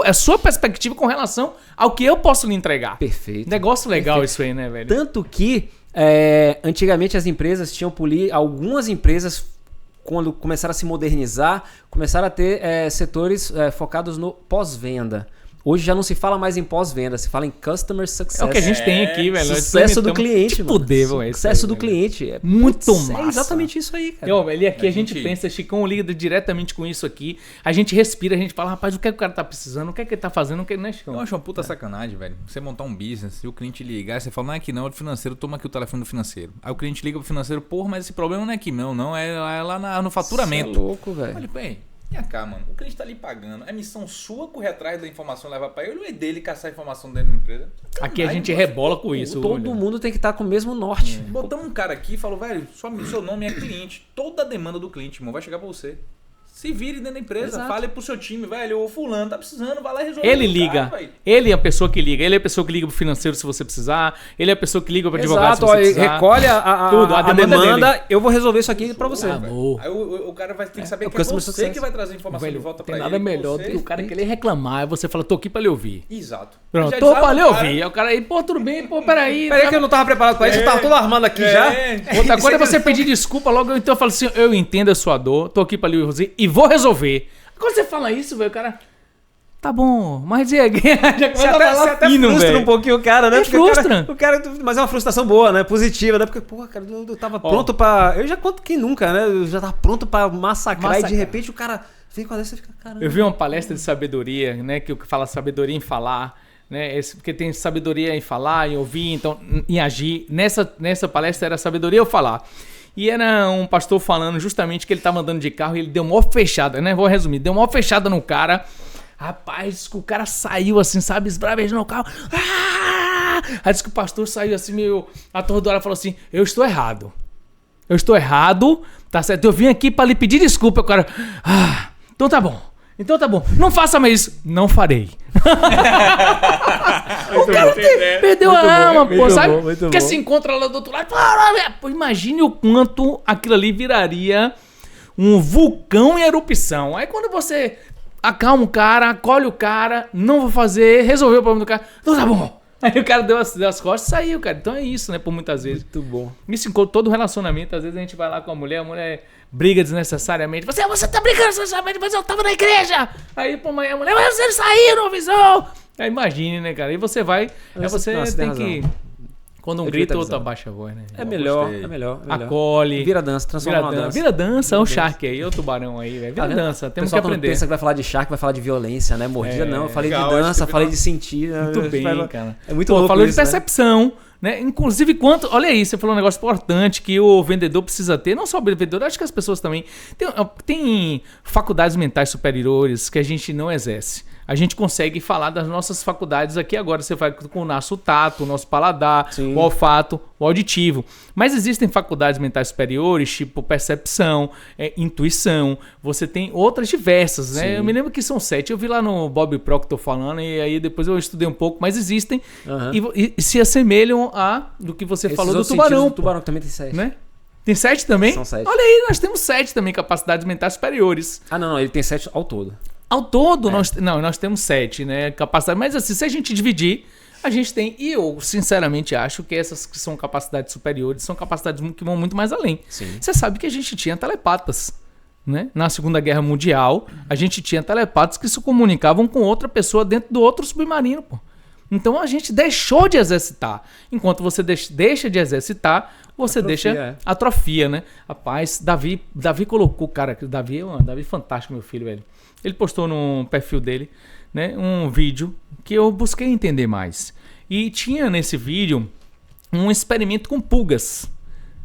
Speaker 2: a sua perspectiva com relação ao que eu posso lhe entregar.
Speaker 3: Perfeito.
Speaker 2: Negócio legal
Speaker 3: Perfeito.
Speaker 2: Isso aí, né, velho?
Speaker 3: Tanto que, antigamente as empresas tinham algumas empresas, quando começaram a se modernizar, começaram a ter setores focados no pós-venda. Hoje já não se fala mais em pós-venda, se fala em customer success.
Speaker 2: É o que a gente tem aqui, velho.
Speaker 3: Sucesso do cliente, mano. Sucesso do cliente.
Speaker 2: Muito massa.
Speaker 3: É exatamente isso aí, cara.
Speaker 2: Aqui a gente pensa, Chicão lida diretamente com isso aqui. A gente respira, a gente fala, rapaz, o que é que o cara tá precisando? O que é que ele tá fazendo? O que é, Chicão?
Speaker 1: Eu acho uma puta sacanagem, velho. Você montar um business e o cliente ligar e você fala, não é aqui não, é do financeiro, toma aqui o telefone do financeiro. Aí o cliente liga pro financeiro, porra, mas esse problema não é aqui não, é lá no faturamento.
Speaker 3: Você é louco, velho.
Speaker 1: Olha, bem. Vem cá, mano. O cliente tá ali pagando. É missão sua correr atrás da informação e levar pra ele ou é dele caçar a informação dentro da empresa?
Speaker 2: Aqui a gente rebola com isso.
Speaker 3: Todo mundo tem que estar com o mesmo norte.
Speaker 1: Botamos um cara aqui e falou, velho, seu nome é cliente. Toda a demanda do cliente, irmão, vai chegar pra você. Se vire dentro da empresa,
Speaker 3: Exato.
Speaker 1: Fale pro seu time, velho, o fulano tá precisando, vai lá e resolve.
Speaker 2: Ele liga, ele é a pessoa que liga, ele é a pessoa que liga pro financeiro se você precisar, ele é a pessoa que liga pro advogado se você precisar.
Speaker 3: Recolhe a demanda, eu vou resolver isso aqui pra você.
Speaker 1: Aí o cara vai ter que saber que é você que vai trazer a informação de volta pra ele.
Speaker 2: Tem nada melhor do que o cara querer reclamar, e você fala, tô aqui pra lhe ouvir.
Speaker 1: Exato.
Speaker 2: Pronto, tô pra lhe ouvir. Aí o cara aí, pô, tudo bem, pô, peraí.
Speaker 3: Peraí que eu não tava preparado pra isso, eu tava todo armando aqui já.
Speaker 2: Outra coisa é você pedir desculpa logo, então eu falo assim, eu entendo a sua dor, tô aqui pra lhe ouvir e vou resolver. Quando você fala isso, velho, o cara... Tá bom, mas e aí?
Speaker 3: Você até frustra um pouquinho o cara, né?
Speaker 2: Frustra.
Speaker 3: Mas é uma frustração boa, né? Positiva, né? Porque, pô, cara, eu tava pronto pra... Eu já conto quem nunca, né? Eu já tava pronto pra massacrar. E de repente o cara vem com essa e fica, caramba.
Speaker 2: Eu vi uma palestra de sabedoria, né? Que fala sabedoria em falar, né? Porque tem sabedoria em falar, em ouvir, então em agir. Nessa palestra era sabedoria ou falar. E era um pastor falando justamente que ele tava andando de carro e ele deu uma maior fechada, né? Vou resumir. Deu uma maior fechada no cara. Rapaz, o cara saiu assim, sabe? Esbravejando no carro. Ah! Aí disse que o pastor saiu assim meio atordoado e falou assim, eu estou errado. Eu estou errado, tá certo? Eu vim aqui pra lhe pedir desculpa. O cara, então tá bom. Então tá bom, não faça mais isso. Não farei. O cara perdeu a alma, pô, sabe? Porque se encontra lá do outro lado. Pô, imagine o quanto aquilo ali viraria um vulcão em erupção. Aí quando você acalma o cara, acolhe o cara, não vou fazer, resolveu o problema do cara. Então tá bom. Aí o cara deu as costas e saiu, cara. Então é isso, né? Por muitas vezes.
Speaker 3: Muito bom.
Speaker 2: Isso em todo relacionamento. Às vezes a gente vai lá com a mulher briga desnecessariamente. Você tá brigando desnecessariamente, mas eu tava na igreja. Aí, pô, a mulher, mas você saiu, não avisou. Aí imagine, né, cara? Aí você vai. Aí você tem que. Quando um grita, outro abaixa a voz, né?
Speaker 3: É melhor.
Speaker 2: Acolhe.
Speaker 3: Vira dança, transforma uma dança.
Speaker 2: Vira dança, é o Shark aí, é o tubarão aí, velho. Vira dança, temos que aprender.
Speaker 3: Pensa que vai falar de Shark, vai falar de violência, né? Mordida não, eu falei de dança, falei de sentir.
Speaker 2: Muito bem, cara.
Speaker 3: É muito louco.
Speaker 2: Falou de percepção, né? Inclusive, olha aí, você falou um negócio importante que o vendedor precisa ter, não só o vendedor, acho que as pessoas também. Tem faculdades mentais superiores que a gente não exerce. A gente consegue falar das nossas faculdades aqui agora. Você vai com o nosso tato, o nosso paladar, sim, o olfato, o auditivo. Mas existem faculdades mentais superiores, tipo percepção, intuição. Você tem outras diversas, né? Sim. Eu me lembro que são 7. Eu vi lá no Bob Proctor falando e aí depois eu estudei um pouco. Mas existem e se assemelham do que você falou do tubarão.
Speaker 3: O tubarão também tem 7.
Speaker 2: Né? Tem 7 também?
Speaker 3: São 7.
Speaker 2: Olha aí, nós temos 7 tambem capacidades mentais superiores.
Speaker 3: Não, ele tem 7 ao todo.
Speaker 2: Ao todo, nós temos 7, né? Capacidade. Mas assim, se a gente dividir, a gente tem. E eu, sinceramente, acho que essas que são capacidades superiores são capacidades que vão muito mais além.
Speaker 3: Sim.
Speaker 2: Você sabe que a gente tinha telepatas, né? Na Segunda Guerra Mundial, a gente tinha telepatas que se comunicavam com outra pessoa dentro do outro submarino, pô. Então a gente deixou de exercitar. Enquanto você deixa de exercitar, você atrofia, né? Rapaz, Davi colocou, cara, Davi é fantástico, meu filho, velho. Ele postou no perfil dele, né, um vídeo que eu busquei entender mais. E tinha nesse vídeo um experimento com pulgas.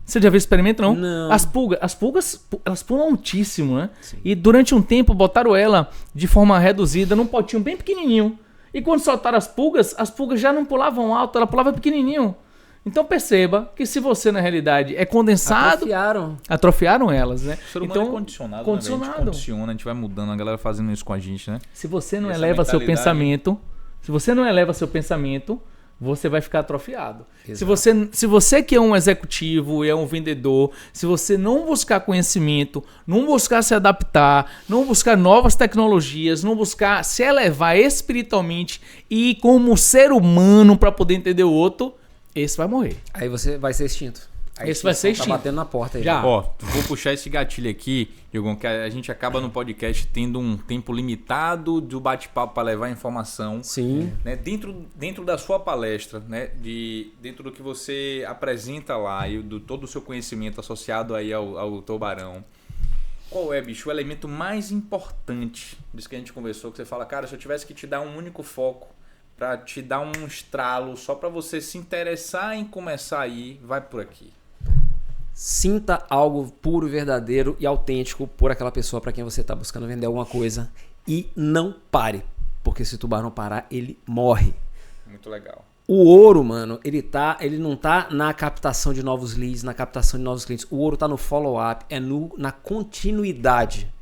Speaker 2: Você já viu esse experimento, não?
Speaker 3: Não.
Speaker 2: As pulgas, elas pulam altíssimo, né? Sim. E durante um tempo botaram ela de forma reduzida num potinho bem pequenininho. E quando soltaram as pulgas já não pulavam alto, ela pulava pequenininho. Então perceba que se você na realidade é condensado... Atrofiaram elas, né?
Speaker 1: O ser humano é condicionado. Né? A gente condiciona, a gente vai mudando, a galera fazendo isso com a gente, né?
Speaker 2: Se você não eleva seu pensamento, você vai ficar atrofiado. Se você que é um executivo, é um vendedor, se você não buscar conhecimento, não buscar se adaptar, não buscar novas tecnologias, não buscar se elevar espiritualmente e como ser humano para poder entender o outro, esse vai morrer.
Speaker 3: Aí você vai ser extinto.
Speaker 2: Esse vai ser extinto.
Speaker 3: Tá batendo na porta aí.
Speaker 2: Já.
Speaker 1: Ó, vou puxar esse gatilho aqui, Diogão, que a gente acaba no podcast tendo um tempo limitado do bate-papo para levar informação.
Speaker 3: Sim.
Speaker 1: Né? Dentro da sua palestra, né? Dentro do que você apresenta lá e do todo o seu conhecimento associado aí ao tubarão. Qual é, bicho, o elemento mais importante disso que a gente conversou? Que você fala, cara, se eu tivesse que te dar um único foco, para te dar um estralo, só para você se interessar em começar aí, vai por aqui.
Speaker 3: Sinta algo puro, verdadeiro e autêntico por aquela pessoa para quem você está buscando vender alguma coisa e não pare, porque se o tubarão parar, ele morre.
Speaker 1: Muito legal.
Speaker 3: O ouro, mano, ele não tá na captação de novos leads, na captação de novos clientes. O ouro tá no follow-up, na continuidade.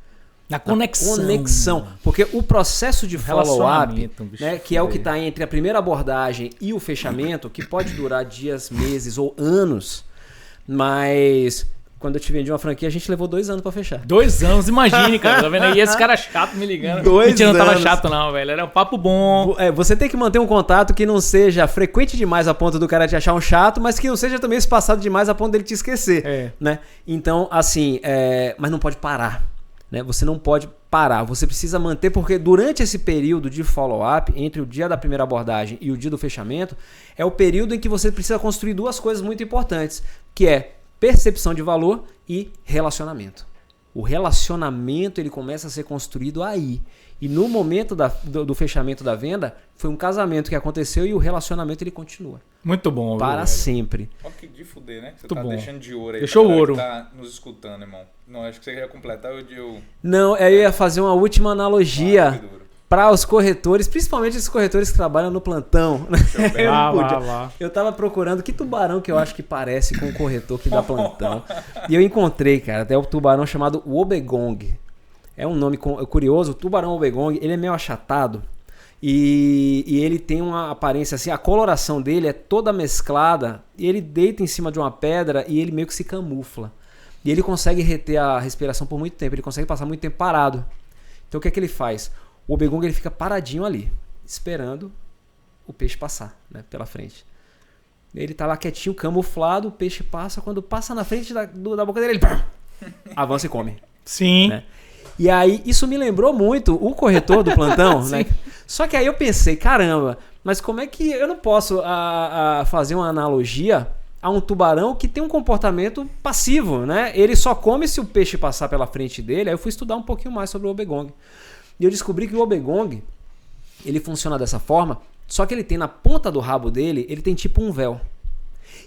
Speaker 2: Na conexão.
Speaker 3: Porque o processo de follow-up, né, que é o que está entre a primeira abordagem e o fechamento, que pode durar dias, meses ou anos, mas quando eu te vendi uma franquia, a gente levou 2 anos para fechar.
Speaker 2: 2 anos, imagine, cara. Tá vendo aí? Esse cara chato me ligando.
Speaker 3: 2
Speaker 2: Mentira,
Speaker 3: anos.
Speaker 2: Não tava chato não, velho. Era um papo bom.
Speaker 3: Você tem que manter um contato que não seja frequente demais a ponto do cara te achar um chato, mas que não seja também espaçado demais a ponto dele te esquecer. Né? Então, assim, mas não pode parar. Né? Você não pode parar, você precisa manter, porque durante esse período de follow-up, entre o dia da primeira abordagem e o dia do fechamento, é o período em que você precisa construir 2 coisas muito importantes, que é percepção de valor e relacionamento. O relacionamento ele começa a ser construído aí. E no momento do fechamento da venda, foi um casamento que aconteceu e o relacionamento ele continua.
Speaker 2: Muito bom.
Speaker 3: Para sempre.
Speaker 1: Olha que de fuder, né? Você
Speaker 2: muito
Speaker 1: tá
Speaker 2: bom.
Speaker 1: deixando de ouro aí.
Speaker 2: Deixou o ouro.
Speaker 1: Que tá nos escutando, irmão. Não, acho que você ia completar o de...
Speaker 3: Não, eu ia fazer uma última analogia para os corretores, principalmente os corretores que trabalham no plantão. Eu não podia. Eu tava procurando que tubarão que eu acho que parece com o corretor que dá plantão. E eu encontrei, cara, até o tubarão chamado Wobegong. É um nome curioso. O tubarão Wobegong, ele é meio achatado e ele tem uma aparência assim, a coloração dele é toda mesclada e ele deita em cima de uma pedra e ele meio que se camufla. E ele consegue reter a respiração por muito tempo, ele consegue passar muito tempo parado. Então o que é que ele faz? O Wobegong ele fica paradinho ali, esperando o peixe passar, né, pela frente. Ele tá lá quietinho, camuflado, o peixe passa, quando passa na frente da boca dele, ele avança e come.
Speaker 2: Sim.
Speaker 3: Né? E aí, isso me lembrou muito o corretor do plantão, né? Só que aí eu pensei, caramba, mas como é que eu não posso fazer uma analogia a um tubarão que tem um comportamento passivo, né? Ele só come se o peixe passar pela frente dele. Aí eu fui estudar um pouquinho mais sobre o Wobegong. E eu descobri que o Wobegong, ele funciona dessa forma, só que ele tem na ponta do rabo dele, ele tem tipo um véu.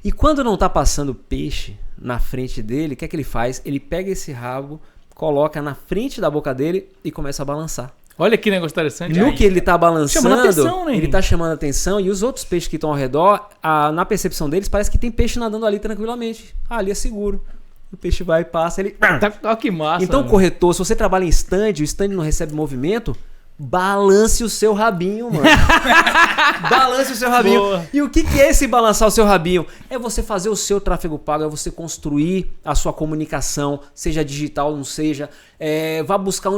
Speaker 3: E quando não tá passando peixe na frente dele, o que é que ele faz? Ele pega esse rabo, coloca na frente da boca dele e começa a balançar.
Speaker 2: Olha que negócio interessante.
Speaker 3: No que ele tá balançando,
Speaker 2: atenção, né?
Speaker 3: ele tá chamando atenção e os outros peixes que estão ao redor, na percepção deles, parece que tem peixe nadando ali tranquilamente. Ali é seguro. O peixe vai e passa, ele...
Speaker 2: Olha que massa.
Speaker 3: Então, corretor, se você trabalha em stand, o stand não recebe movimento, balance o seu rabinho, mano. Balance o seu rabinho.
Speaker 2: Boa.
Speaker 3: E o que é esse balançar o seu rabinho? É você fazer o seu tráfego pago, é você construir a sua comunicação, seja digital, não seja. Vá buscar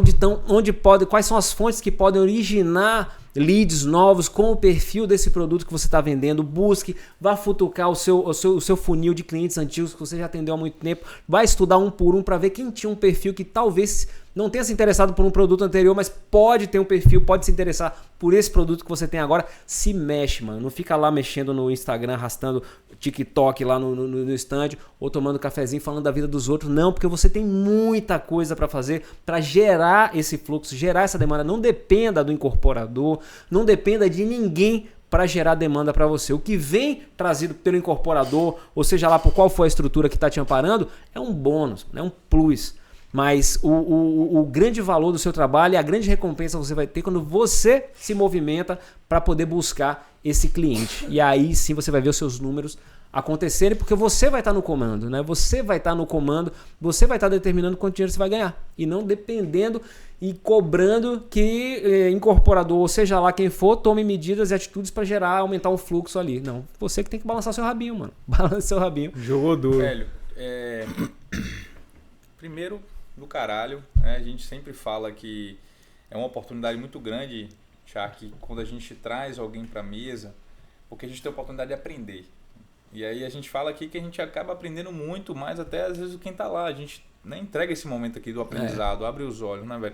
Speaker 3: onde pode, quais são as fontes que podem originar leads novos com o perfil desse produto que você está vendendo. Busque, vá futucar o seu funil de clientes antigos que você já atendeu há muito tempo. Vai estudar um por um para ver quem tinha um perfil que talvez não tenha se interessado por um produto anterior, mas pode ter um perfil, pode se interessar por esse produto que você tem agora. Se mexe, mano. Não fica lá mexendo no Instagram, arrastando TikTok lá no stand ou tomando cafezinho falando da vida dos outros. Não, porque você tem muita coisa para fazer para gerar esse fluxo, gerar essa demanda. Não dependa do incorporador, não dependa de ninguém para gerar demanda para você. O que vem trazido pelo incorporador, ou seja lá por qual for a estrutura que está te amparando, é um bônus, é um plus. Mas o grande valor do seu trabalho e a grande recompensa você vai ter quando você se movimenta para poder buscar esse cliente. E aí sim você vai ver os seus números acontecerem, porque você vai estar no comando, né? Você vai estar no comando, você vai estar determinando quanto dinheiro você vai ganhar. E não dependendo e cobrando que incorporador, ou seja lá quem for, tome medidas e atitudes para aumentar o fluxo ali. Não, você que tem que balançar seu rabinho, mano. Balança seu rabinho.
Speaker 2: Jogou duro.
Speaker 1: Velho, primeiro, do caralho, né? A gente sempre fala que é uma oportunidade muito grande, Shark, quando a gente traz alguém pra mesa, porque a gente tem a oportunidade de aprender. E aí a gente fala aqui que a gente acaba aprendendo muito mais até às vezes quem tá lá. A gente entrega esse momento aqui do aprendizado, abre os olhos, né, velho?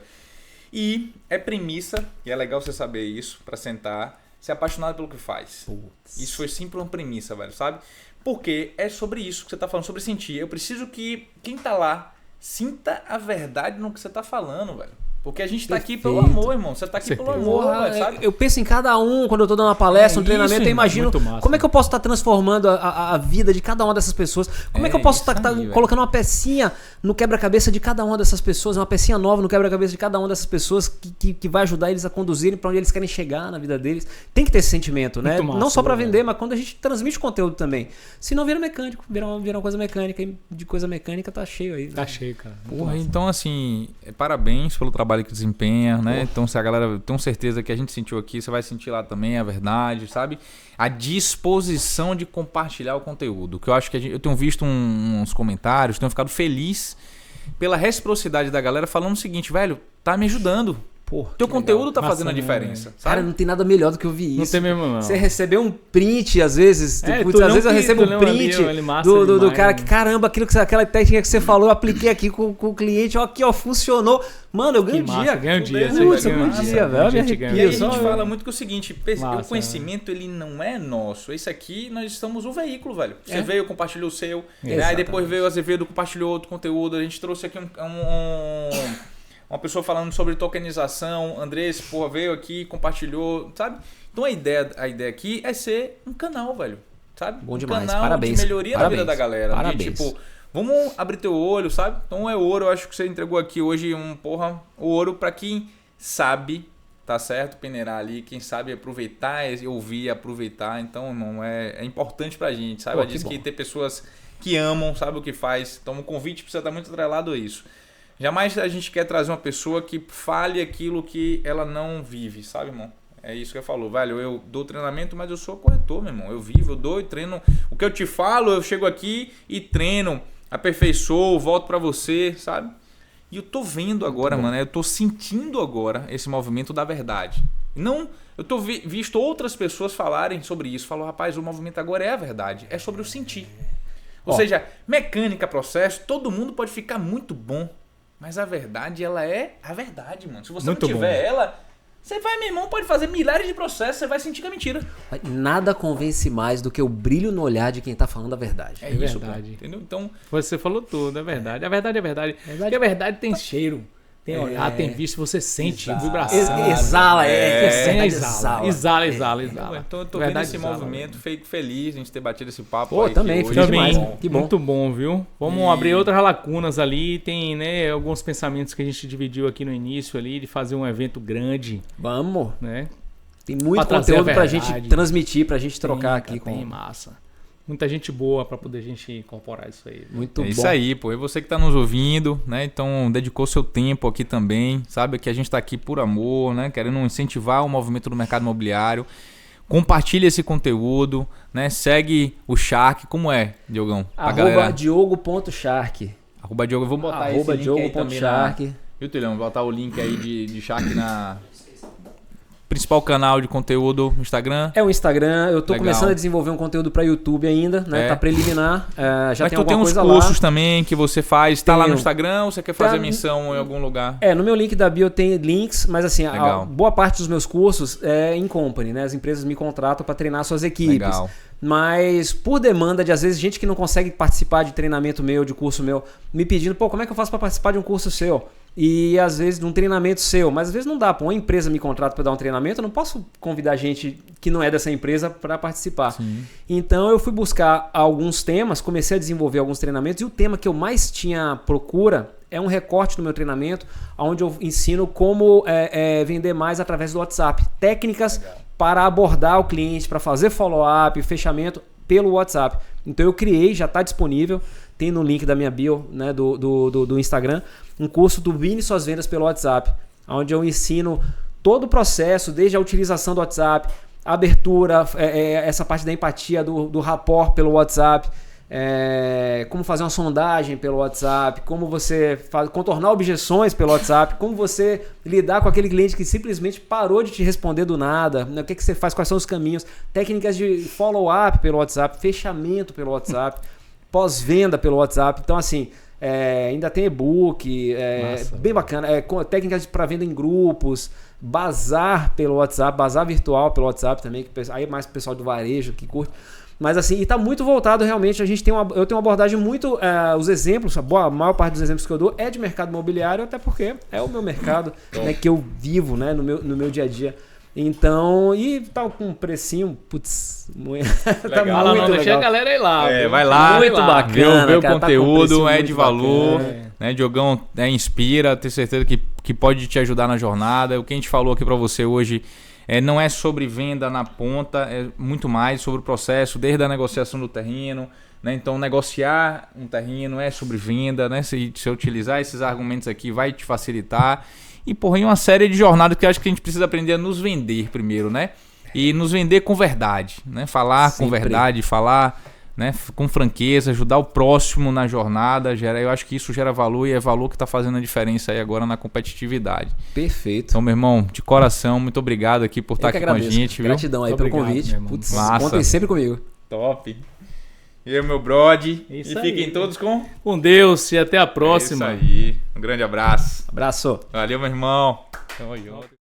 Speaker 1: E é premissa, e é legal você saber isso, pra sentar, ser apaixonado pelo que faz.
Speaker 3: Putz.
Speaker 1: Isso foi sempre uma premissa, velho, sabe? Porque é sobre isso que você tá falando, sobre sentir. Eu preciso que quem tá lá sinta a verdade no que você tá falando, velho. Porque a gente tá aqui pelo amor, irmão. Você tá aqui pelo amor, velho, sabe?
Speaker 3: Eu penso em cada um, quando eu tô dando uma palestra, um treinamento, eu imagino como é que eu posso estar transformando a vida de cada uma dessas pessoas. Como é que eu posso estar colocando uma pecinha no quebra-cabeça de cada uma dessas pessoas, uma pecinha nova no quebra-cabeça de cada uma dessas pessoas que vai ajudar eles a conduzirem pra onde eles querem chegar na vida deles. Tem que ter esse sentimento, né?
Speaker 2: Massa,
Speaker 3: não só pra vender, mas quando a gente transmite conteúdo também. Se não vira mecânico, vira uma coisa mecânica, e de coisa mecânica tá cheio aí.
Speaker 2: Tá cheio, cara.
Speaker 1: Porra, então assim, parabéns pelo trabalho que desempenha, né? Então se a galera, tenho certeza que a gente sentiu aqui, você vai sentir lá também, a verdade, sabe? A disposição de compartilhar o conteúdo, que eu acho que eu tenho visto uns comentários, tenho ficado feliz pela reciprocidade da galera falando o seguinte, velho, tá me ajudando.
Speaker 3: Pô,
Speaker 1: teu conteúdo tá
Speaker 2: Massa,
Speaker 1: fazendo a
Speaker 2: né,
Speaker 1: diferença, sabe?
Speaker 3: Cara, não tem nada melhor do que ouvir isso.
Speaker 2: Não tem mesmo, não.
Speaker 3: Você recebeu um print, às vezes.
Speaker 2: É,
Speaker 3: Putz, às vezes eu recebo um print do cara que, caramba, aquela técnica que você falou, eu apliquei aqui com o cliente, ó, aqui, ó, funcionou. Mano, eu ganho um dia.
Speaker 2: Ganha um dia.
Speaker 3: Putz, eu ganho um dia, velho.
Speaker 1: E aí a gente fala muito que é o seguinte, o conhecimento, ele não é nosso. Esse aqui, nós estamos o veículo, velho. Você veio, compartilhou o seu. Aí depois veio o Azevedo, compartilhou outro conteúdo. A gente trouxe aqui uma pessoa falando sobre tokenização, Andrés, porra, veio aqui, compartilhou, sabe? Então a ideia aqui é ser um canal, velho, sabe?
Speaker 3: Bom demais,
Speaker 1: um canal
Speaker 3: parabéns.
Speaker 1: de melhoria na vida da galera.
Speaker 3: Parabéns.
Speaker 1: De, tipo, vamos abrir teu olho, sabe? Então é ouro, eu acho que você entregou aqui hoje ouro pra quem sabe, tá certo? Peneirar ali, quem sabe aproveitar, ouvir, aproveitar. Então, irmão, é importante pra gente, sabe? Ela diz que ter pessoas que amam, sabe o que faz. Então o convite precisa estar muito atrelado a isso. Jamais a gente quer trazer uma pessoa que fale aquilo que ela não vive, sabe, irmão? É isso que eu falo, velho. Eu dou treinamento, mas eu sou corretor, meu irmão. Eu vivo, eu dou e treino. O que eu te falo, eu chego aqui e treino, aperfeiçoo, volto pra você, sabe? E eu tô vendo agora, mano, eu tô sentindo agora esse movimento da verdade. Não, eu tô visto outras pessoas falarem sobre isso. Falou, rapaz, o movimento agora é a verdade. É sobre o sentir. Ou seja, mecânica, processo, todo mundo pode ficar muito bom. Mas a verdade, ela é a verdade, mano. Se você
Speaker 2: muito
Speaker 1: não tiver ela, você vai, meu irmão, pode fazer milhares de processos, você vai sentir que é mentira.
Speaker 3: Nada convence mais do que o brilho no olhar de quem tá falando a verdade.
Speaker 1: É isso,
Speaker 2: verdade.
Speaker 1: Entendeu? Então,
Speaker 2: você falou tudo, é verdade. A verdade é verdade. Porque a verdade tem cheiro, tem olhar, tem visto, você sente vibração.
Speaker 3: Exala,
Speaker 2: Exala.
Speaker 1: Então eu tô vendo esse movimento, fico feliz de a gente ter batido esse papo.
Speaker 3: Pô,
Speaker 1: aí
Speaker 3: também,
Speaker 1: hoje.
Speaker 3: fiquei demais. Que bom.
Speaker 2: Muito bom, viu? Vamos abrir outras lacunas ali. Tem, né, alguns pensamentos que a gente dividiu aqui no início ali, de fazer um evento grande.
Speaker 3: Vamos.
Speaker 2: Né?
Speaker 3: Tem muito conteúdo pra gente transmitir, pra gente trocar aqui.
Speaker 2: Tem massa. Muita gente boa pra poder a gente incorporar isso aí.
Speaker 3: Muito bom.
Speaker 1: Isso aí, pô. E você que tá nos ouvindo, né? Então, dedicou seu tempo aqui também. Sabe que a gente tá aqui por amor, né? Querendo incentivar o movimento do mercado imobiliário. Compartilha esse conteúdo, né? Segue o Shark. Como é, Diogão?
Speaker 3: @Diogo.Shark.
Speaker 1: @Diogo. Eu vou botar esse link aí também
Speaker 3: Shark.
Speaker 1: Viu, Tilhão? Vou botar o link aí de Shark na... Principal canal de conteúdo no Instagram.
Speaker 3: É o Instagram. Eu tô começando a desenvolver um conteúdo para YouTube ainda, né? Tá preliminar. Já tem alguma coisa lá.
Speaker 1: Mas tu tem uns cursos também que você faz. Tá lá no Instagram ou você quer fazer menção em algum lugar?
Speaker 3: No meu link da bio tem links, mas assim, a boa parte dos meus cursos é in company, né? As empresas me contratam para treinar suas equipes.
Speaker 1: Legal.
Speaker 3: Mas por demanda de, às vezes, gente que não consegue participar de treinamento meu, de curso meu, me pedindo, pô, como é que eu faço para participar de um curso seu? E às vezes de um treinamento seu, mas às vezes não dá, pô, uma empresa me contrata para dar um treinamento, eu não posso convidar gente que não é dessa empresa para participar. Sim. Então eu fui buscar alguns temas, comecei a desenvolver alguns treinamentos e o tema que eu mais tinha procura é um recorte no meu treinamento, onde eu ensino como vender mais através do WhatsApp, técnicas para abordar o cliente, para fazer follow-up, fechamento pelo WhatsApp. Então eu criei, já está disponível, tem no link da minha bio, né, do Instagram, um curso do Domine Suas Vendas pelo WhatsApp, onde eu ensino todo o processo, desde a utilização do WhatsApp, a abertura, essa parte da empatia, do rapport pelo WhatsApp, como fazer uma sondagem pelo WhatsApp, como você contornar objeções pelo WhatsApp, como você lidar com aquele cliente que simplesmente parou de te responder do nada, né? O que você faz, quais são os caminhos, técnicas de follow-up pelo WhatsApp, fechamento pelo WhatsApp, pós-venda pelo WhatsApp. Então, assim, ainda tem e-book, bem bacana, técnicas para venda em grupos, bazar pelo WhatsApp, bazar virtual pelo WhatsApp também, que aí mais o pessoal do varejo que curte. Mas assim, e tá muito voltado realmente, eu tenho uma abordagem muito, os exemplos, a maior parte dos exemplos que eu dou é de mercado imobiliário, até porque é o meu mercado, né, que eu vivo, né, no meu dia a dia. Então, e tá com um precinho, putz, tá
Speaker 2: Legal.
Speaker 3: muito legal.
Speaker 2: Deixa a galera ir lá.
Speaker 1: Vai lá,
Speaker 3: muito bacana,
Speaker 1: ver o
Speaker 3: cara,
Speaker 1: conteúdo,
Speaker 3: tá com um
Speaker 1: é
Speaker 3: preço
Speaker 1: de
Speaker 3: muito
Speaker 1: valor,
Speaker 3: bacana.
Speaker 1: né? Diogão inspira, tenho certeza que pode te ajudar na jornada. O que a gente falou aqui para você hoje não é sobre venda na ponta, é muito mais sobre o processo, desde a negociação do terreno, né? Então, negociar um terreno é sobre venda, né? Se utilizar esses argumentos aqui vai te facilitar. E, porra, uma série de jornadas que eu acho que a gente precisa aprender a nos vender primeiro, né? E nos vender com verdade, né? Falar com verdade, falar, né, com franqueza, ajudar o próximo na jornada. Eu acho que isso gera valor e é valor que está fazendo a diferença aí agora na competitividade.
Speaker 3: Perfeito.
Speaker 1: Então, meu irmão, de coração, muito obrigado aqui por estar aqui
Speaker 3: agradeço.
Speaker 1: Com a gente.
Speaker 3: Gratidão aí pelo convite. Putz, contem sempre comigo.
Speaker 1: Top. E aí, meu brode.
Speaker 2: Isso
Speaker 1: e
Speaker 2: aí.
Speaker 1: fiquem todos com
Speaker 2: Deus e até a próxima.
Speaker 1: É isso aí. Um grande abraço.
Speaker 3: Abraço.
Speaker 1: Valeu, meu irmão. Tamo junto.